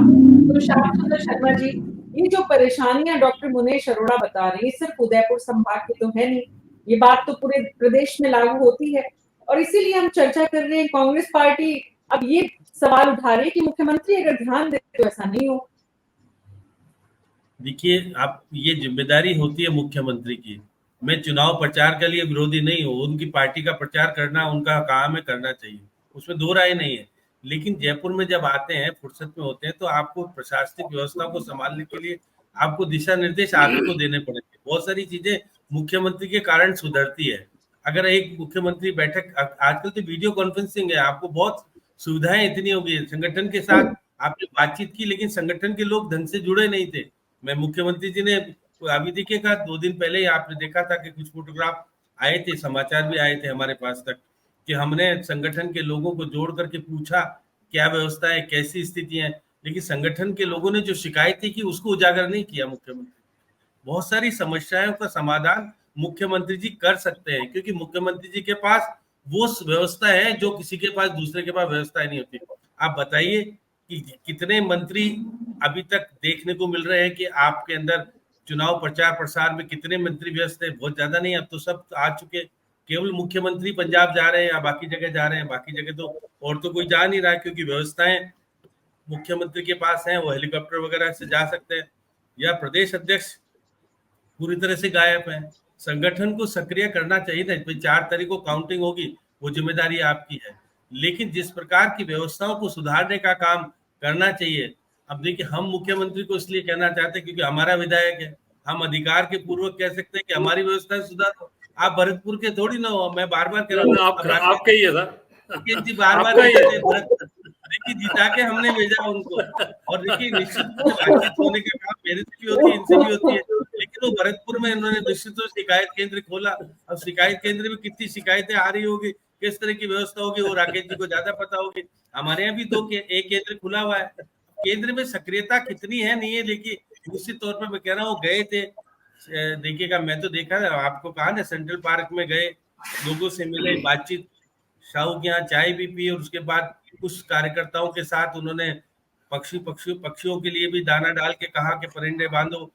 तो श्याम सुंदर शर्मा जी, ये जो परेशानियां डॉक्टर मुनेश अरोड़ा बता रही है सिर्फ उदयपुर संभाग की तो है नहीं, ये बात तो पूरे प्रदेश में लागू होती है। और इसीलिए हम चर्चा कर रहे हैं। कांग्रेस पार्टी अब ये सवाल उठा रही है कि मुख्यमंत्री अगर ध्यान दे तो ऐसा नहीं हो। देखिए, आप ये जिम्मेदारी होती है मुख्यमंत्री की। मैं चुनाव प्रचार के लिए विरोधी नहीं हूँ, उनकी पार्टी का प्रचार करना उनका काम है, करना चाहिए, उसमें दो राय नहीं है। लेकिन जयपुर में जब आते हैं, फुर्सत में होते हैं, तो आपको प्रशासनिक व्यवस्था को संभालने के लिए आपको दिशा निर्देश आप ही को देने पड़ेंगे। बहुत सारी चीजें मुख्यमंत्री के कारण सुधरती है। अगर एक मुख्यमंत्री बैठक, आजकल तो वीडियो कॉन्फ्रेंसिंग है, आपको बहुत सुविधाएं इतनी हो गई है। संगठन के साथ आपने बातचीत की, लेकिन संगठन के लोग ढंग से जुड़े नहीं थे। मैं मुख्यमंत्री जी ने अभी देखिएगा 2 दिन पहले ही आपने देखा था कि कुछ फोटोग्राफ आए थे, समाचार भी आए थे हमारे पास तक, कि हमने संगठन के लोगों को जोड़ करके पूछा क्या व्यवस्था है, कैसी स्थिति है, लेकिन संगठन के लोगों ने जो शिकायत की उसको उजागर नहीं किया मुख्यमंत्री। बहुत सारी समस्याओं का समाधान मुख्यमंत्री जी कर सकते हैं, क्योंकि मुख्यमंत्री जी के पास वो व्यवस्था है जो किसी के पास, दूसरे के पास व्यवस्था नहीं होती। आप बताइए कि कितने मंत्री अभी तक देखने को मिल रहे हैं कि आपके अंदर चुनाव प्रचार प्रसार में कितने मंत्री व्यस्त है? बहुत ज्यादा नहीं, अब तो सब आ चुके। केवल मुख्यमंत्री पंजाब जा रहे हैं या बाकी जगह जा रहे हैं, बाकी जगह तो और तो कोई जा नहीं रहा है, क्योंकि व्यवस्थाएं मुख्यमंत्री के पास हैं, वो हेलीकॉप्टर वगैरह से जा सकते हैं। या प्रदेश अध्यक्ष पूरी तरह से गायब है। संगठन को सक्रिय करना चाहिए था। 4 तारीख को काउंटिंग होगी, वो जिम्मेदारी आपकी है, लेकिन जिस प्रकार की व्यवस्थाओं को सुधारने का काम करना चाहिए। अब देखिए, हम मुख्यमंत्री को इसलिए कहना चाहते हैं क्योंकि हमारा विधायक है, हम अधिकार के पूर्वक कह सकते हैं कि हमारी व्यवस्था सुधारो। आप भरतपुर के थोड़ी ना हो, मैं बार बार कह रहा हूँ, आप कहिए था, जी बार बार देखिए जिता के हमने भेजा उनको। और देखिए निश्चित रूप से बातचीत होने का काम मेरे से भी होती है, इनसे भी होती है, लेकिन वो भरतपुर में इन्होंने निश्चित रूप से शिकायत केंद्र खोला। अब शिकायत केंद्र में कितनी शिकायतें आ रही होगी, किस तरह की व्यवस्था होगी, वो राकेश जी को ज्यादा पता होगी। हमारे यहाँ भी एक केंद्र खुला हुआ है, केंद्र में सक्रियता कितनी है नहीं है, लेकिन निश्चित तौर पर मैं कह रहा हूँ गए थे, देखिएगा, मैं तो देखा आपको कहा ना, सेंट्रल पार्क में गए, लोगों से मिले, बातचीत, शाहू के यहाँ चाय भी पी, और उसके बाद कुछ कार्यकर्ताओं के साथ उन्होंने पक्षियों के लिए भी दाना डाल के कहा कि परिंदे बांधो,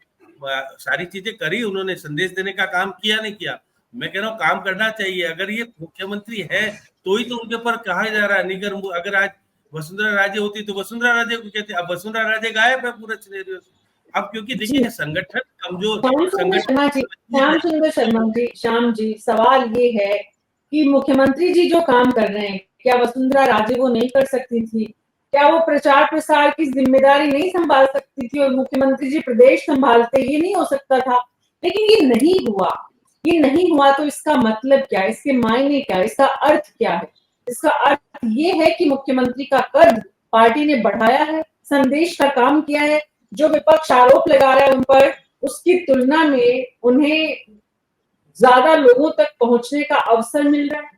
सारी चीजें करी उन्होंने। संदेश देने का काम किया नहीं किया? मैं कह रहा हूँ काम करना चाहिए। अगर ये मुख्यमंत्री है तो ही तो उनके ऊपर कहा जा रहा है निगर। अगर आज वसुंधरा राजे होती तो वसुंधरा राजे को कहते, अब वसुंधरा राजे गायब है पूरा सिनेरियो। अब क्योंकि देखिए संगठन कमजोर, श्याम सुंदर शर्मा जी, श्याम जी, सवाल ये है कि मुख्यमंत्री जी जो काम कर रहे हैं, क्या वसुंधरा राजे वो नहीं कर सकती थी? क्या वो प्रचार प्रसार की जिम्मेदारी नहीं संभाल सकती थी और मुख्यमंत्री जी प्रदेश संभालते? ये नहीं हो सकता था, लेकिन ये नहीं हुआ। ये नहीं हुआ तो इसका मतलब क्या है, इसके मायने क्या है, इसका अर्थ क्या है? इसका अर्थ ये है कि मुख्यमंत्री का कद पार्टी ने बढ़ाया है, संदेश का काम किया है। जो विपक्ष आरोप लगा रहा है उन पर, उसकी तुलना में उन्हें ज्यादा लोगों तक पहुंचने का अवसर मिल रहा है।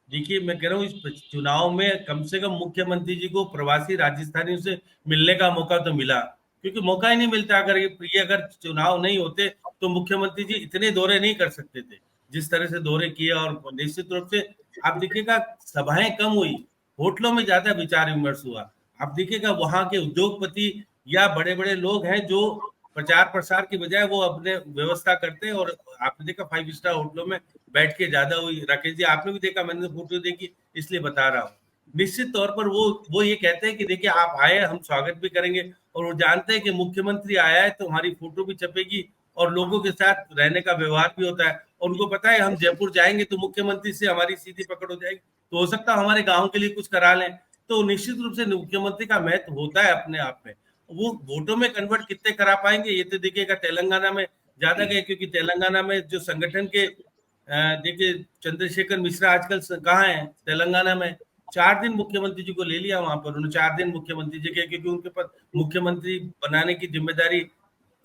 देखिए, मैं कह रहा हूँ इस चुनाव में कम से कम मुख्यमंत्री जी को प्रवासी राजस्थानियों से मिलने का मौका तो मिला, क्योंकि मौका ही नहीं मिलता। अगर चुनाव नहीं होते तो मुख्यमंत्री जी इतने दौरे नहीं कर सकते थे जिस तरह से दौरे किए। और निश्चित रूप से आप देखिएगा सभाएं कम हुई, होटलों में ज्यादा विचार विमर्श हुआ। आप देखिएगा वहां के उद्योगपति या बड़े बड़े लोग हैं जो प्रचार प्रसार की बजाय वो अपने व्यवस्था करते हैं, और आपने देखा 5 स्टार होटलों में बैठ के ज्यादा हुई। राकेश जी आपने भी देखा, मैंने फोटो देखी, इसलिए बता रहा हूँ। निश्चित तौर पर वो ये कहते हैं कि देखिए आप आए, हम स्वागत भी करेंगे, और वो जानते हैं कि मुख्यमंत्री आया है तो हमारी फोटो भी छपेगी और लोगों के साथ रहने का व्यवहार भी होता है। और उनको पता है हम जयपुर जाएंगे तो मुख्यमंत्री से हमारी सीधी पकड़ हो जाएगी, तो हो सकता है हमारे गाँव के लिए कुछ करा लें। तो निश्चित रूप से मुख्यमंत्री का महत्व होता है अपने आप में। वो वोटों में कन्वर्ट कितने करा पाएंगे ये तो देखिएगा। तेलंगाना में ज्यादा गए, क्योंकि तेलंगाना में जो संगठन के देखिए चंद्रशेखर मिश्रा आजकल कहाँ है तेलंगाना में। 4 दिन मुख्यमंत्री जी को ले लिया वहां पर, उन्होंने 4 दिन मुख्यमंत्री जी के, क्योंकि उनके पास मुख्यमंत्री बनाने की जिम्मेदारी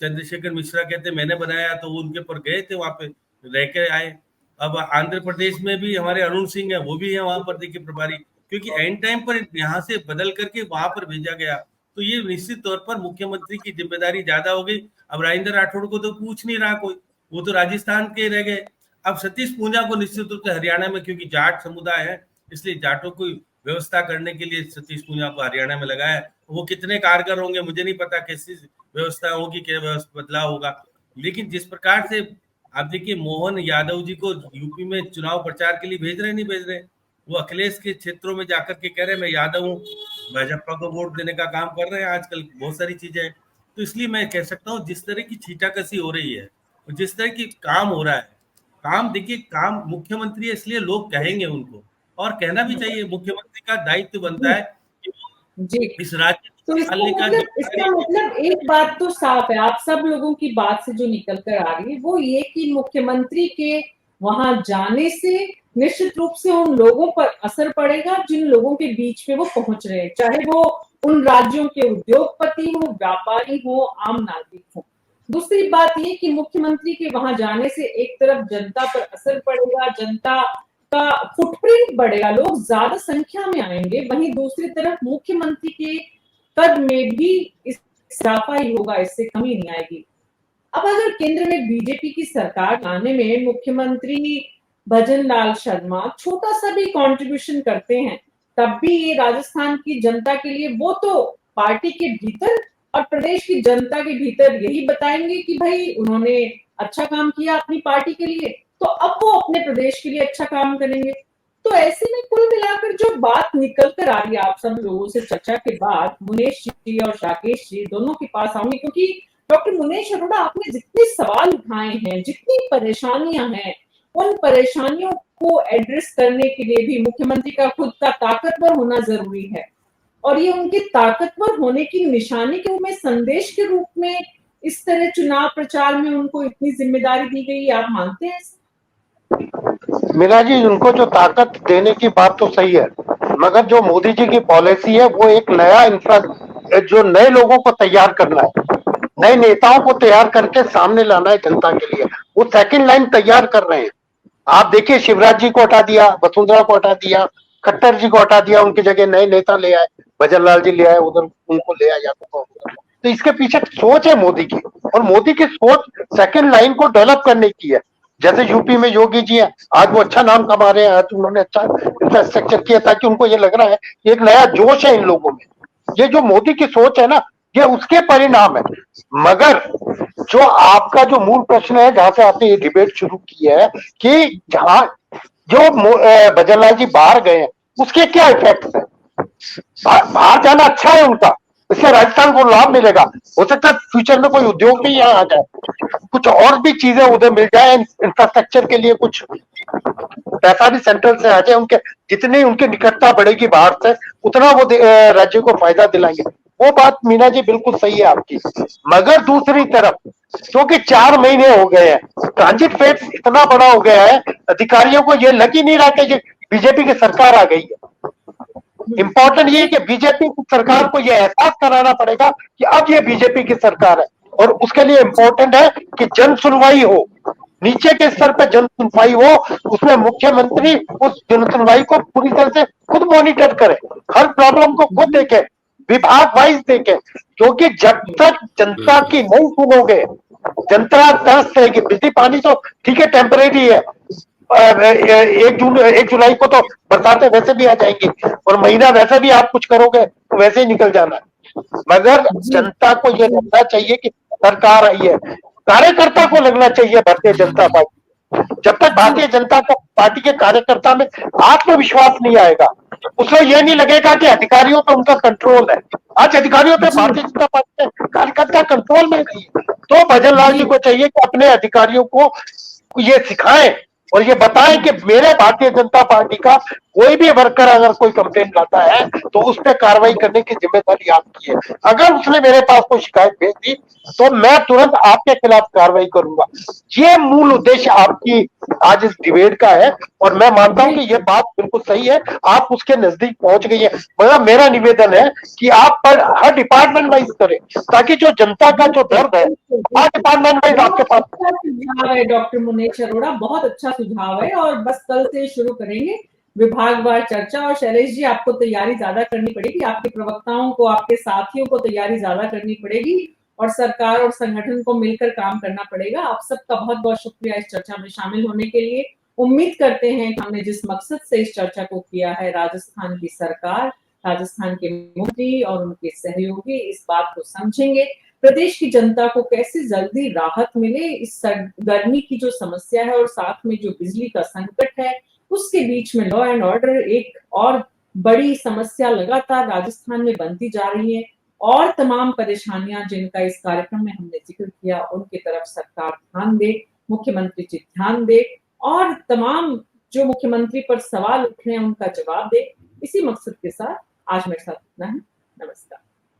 चंद्रशेखर मिश्रा कहते मैंने बनाया, तो वो उनके पर गए थे, वहां पे रह के आए। अब आंध्र प्रदेश में भी हमारे अरुण सिंह है, वो भी है वहां पर देखिए प्रभारी, क्योंकि एंड टाइम पर यहाँ से बदल करके वहां पर भेजा गया। तो ये निश्चित तौर पर मुख्यमंत्री की जिम्मेदारी ज्यादा हो गई। अब राजेंद्र राठौड़ को तो पूछ नहीं रहा कोई, वो तो राजस्थान के रह गए। अब सतीश पूंजा को निश्चित रूप से हरियाणा में, क्योंकि जाट समुदाय है इसलिए जाटों को व्यवस्था करने के लिए सतीश पूंजा को हरियाणा में लगाया। वो कितने कारगर होंगे मुझे नहीं पता, कैसी व्यवस्था होगी, क्या व्यवस्था बदलाव होगा। लेकिन जिस प्रकार से आप देखिए मोहन यादव जी को यूपी में चुनाव प्रचार के लिए भेज रहे नहीं भेज रहे, वो अखिलेश के क्षेत्रों में जाकर के कह रहे मैं यादव हूँ, भाजपा को वोट देने का काम कर रहे हैं। आजकल बहुत सारी चीजें हैं, तो इसलिए मैं कह सकता हूँ जिस तरह की छींटाकशी हो रही है, जिस तरह की काम हो रहा है, काम देखिए, काम मुख्यमंत्री है इसलिए लोग कहेंगे उनको, और कहना भी चाहिए। मुख्यमंत्री का दायित्व बनता है कि जी, इस राज्य तो इसका मतलब एक बात तो साफ है, आप सब लोगों की बात से जो निकल कर आ रही है वो ये कि मुख्यमंत्री के वहां जाने से निश्चित रूप से उन लोगों पर असर पड़ेगा जिन लोगों के बीच में वो पहुंच रहे हैं, चाहे वो उन राज्यों के उद्योगपति हो, व्यापारी हो, आम नागरिक हो। दूसरी बात ये कि मुख्यमंत्री के वहां जाने से एक तरफ जनता पर असर पड़ेगा, जनता का फुटप्रिंट बढ़ेगा, लोग ज्यादा संख्या में आएंगे, वहीं दूसरी तरफ मुख्यमंत्री के कद में भी इजाफा ही होगा, इससे कमी नहीं आएगी। अब अगर केंद्र में बीजेपी की सरकार लाने में मुख्यमंत्री भजन लाल शर्मा छोटा सा भी कंट्रीब्यूशन करते हैं, तब भी ये राजस्थान की जनता के लिए, वो तो पार्टी के भीतर और प्रदेश की जनता के भीतर यही बताएंगे कि भाई उन्होंने अच्छा काम किया अपनी पार्टी के लिए, तो अब वो अपने प्रदेश के लिए अच्छा काम करेंगे। तो ऐसे में कुल मिलाकर जो बात निकल कर आ रही है, आप सब लोगों से चर्चा के बाद मुनेश जी और राकेश जी दोनों के पास आऊंगी, क्योंकि डॉक्टर मुनेश अरोड़ा, आपने जितने सवाल उठाए हैं, जितनी परेशानियां हैं, उन परेशानियों को एड्रेस करने के लिए भी मुख्यमंत्री का खुद का ताकतवर होना जरूरी है, और ये उनके ताकतवर होने की निशानी के रूप में, संदेश के रूप में इस तरह चुनाव प्रचार में उनको इतनी जिम्मेदारी दी गई, आप मानते हैं? मीरा जी, उनको जो ताकत देने की बात तो सही है, मगर जो मोदी जी की पॉलिसी है वो एक नया जो नए लोगों को तैयार करना है, नए नेताओं को तैयार करके सामने लाना है जनता के लिए। वो सेकंड लाइन तैयार कर रहे हैं। आप देखिए शिवराज जी को हटा दिया, वसुंधरा को हटा दिया, खट्टर जी को हटा दिया, उनकी जगह नए नेता ले आए, भजन लाल जी ले आए, उधर उनको ले आया। तो इसके पीछे सोच है मोदी की, और मोदी की सोच सेकंड लाइन को डेवलप करने की है। जैसे यूपी में योगी जी है, आज वो अच्छा नाम कमा रहे हैं, आज उन्होंने अच्छा इंफ्रास्ट्रक्चर किया, ताकि उनको ये लग रहा है कि एक नया जोश है इन लोगों में। ये जो मोदी की सोच है ना, ये उसके परिणाम है। मगर जो आपका जो मूल प्रश्न है, जहां से आपने ये डिबेट शुरू की है कि जहां जो भजन लाल जी बाहर गए हैं उसके क्या इफेक्ट है, बाहर जाना अच्छा है उनका, इससे राजस्थान को लाभ मिलेगा। हो सकता है फ्यूचर में कोई उद्योग भी यहाँ आ जाए, कुछ और भी चीजें उधर मिल जाए, इंफ्रास्ट्रक्चर के लिए कुछ पैसा भी सेंट्रल से आ जाए। उनके जितनी उनकी निकटता बढ़ेगी बाहर से, उतना वो राज्य को फायदा दिलाएंगे। वो बात मीना जी बिल्कुल सही है आपकी। मगर दूसरी तरफ क्योंकि 4 महीने हो गए हैं, ट्रांजिट फेज इतना बड़ा हो गया है, अधिकारियों को ये लग ही नहीं रहा कि बीजेपी की सरकार आ गई है। इंपॉर्टेंट ये है कि बीजेपी की सरकार को यह एहसास कराना पड़ेगा कि अब ये बीजेपी की सरकार है, और उसके लिए इंपॉर्टेंट है कि जन सुनवाई हो, नीचे के स्तर पर जन सुनवाई हो, उसमें मुख्यमंत्री उस जन सुनवाई को पूरी तरह से खुद मॉनिटर करे, हर प्रॉब्लम को खुद देखे, विभाग वाइज देखे। क्योंकि जब तक जनता की नहीं सुनोगे, जनता तरस रहेगी। बिजली पानी तो ठीक है, टेम्परेरी है, 1 जुलाई को तो बरसातें वैसे भी आ जाएंगी, और महीना वैसे भी आप कुछ करोगे तो वैसे ही निकल जाना है। मगर जनता को ये लगना चाहिए कि सरकार आई है, कार्यकर्ता को लगना चाहिए भारतीय जनता पार्टी, जब तक भारतीय जनता पार्टी के कार्यकर्ता में आत्मविश्वास नहीं आएगा, उसको ये नहीं लगेगा कि अधिकारियों पर उनका कंट्रोल है। आज अधिकारियों पे भारतीय जनता पार्टी के कार्यकर्ता कंट्रोल में नहीं है, तो भजन लाल जी को चाहिए कि अपने अधिकारियों को ये सिखाएं और ये बताएं कि मेरे भारतीय जनता पार्टी का कोई भी वर्कर अगर कोई कंप्लेंट लाता है तो उस पर कार्रवाई करने की जिम्मेदारी आपकी है। अगर उसने मेरे पास कोई शिकायत भेज दी तो मैं तुरंत आपके खिलाफ कार्रवाई करूंगा। ये मूल उद्देश्य आपकी आज इस डिबेट का है और मैं मानता हूं कि ये बात बिल्कुल सही है, आप उसके नजदीक पहुंच गई है। मगर मेरा निवेदन है कि आप पर हर डिपार्टमेंट वाइज करें ताकि जो जनता का जो दर्द है हर डिपार्टमेंट वाइज आपके पास। सुझाव है डॉक्टर मुनेश अरोड़ा, बहुत अच्छा सुझाव है और बस कल से शुरू करेंगे विभागवार चर्चा। और शैलेश जी, आपको तैयारी ज्यादा करनी पड़ेगी, आपके प्रवक्ताओं को, आपके साथियों को तैयारी ज्यादा करनी पड़ेगी और सरकार और संगठन को मिलकर काम करना पड़ेगा। आप सबका बहुत बहुत शुक्रिया इस चर्चा में शामिल होने के लिए। उम्मीद करते हैं कि हमने जिस मकसद से इस चर्चा को किया है, राजस्थान की सरकार, राजस्थान के मंत्री और उनके सहयोगी इस बात को समझेंगे, प्रदेश की जनता को कैसे जल्दी राहत मिले इस गर्मी की जो समस्या है और साथ में जो बिजली का संकट है, उसके बीच में लॉ एंड ऑर्डर एक और बड़ी समस्या लगातार राजस्थान में बनती जा रही है और तमाम परेशानियां जिनका इस कार्यक्रम में हमने जिक्र किया, उनकी तरफ सरकार ध्यान दे, मुख्यमंत्री जी ध्यान दे और तमाम जो मुख्यमंत्री पर सवाल उठ रहे हैं उनका जवाब दे। इसी मकसद के साथ आज मेरे साथ इतना है। नमस्कार।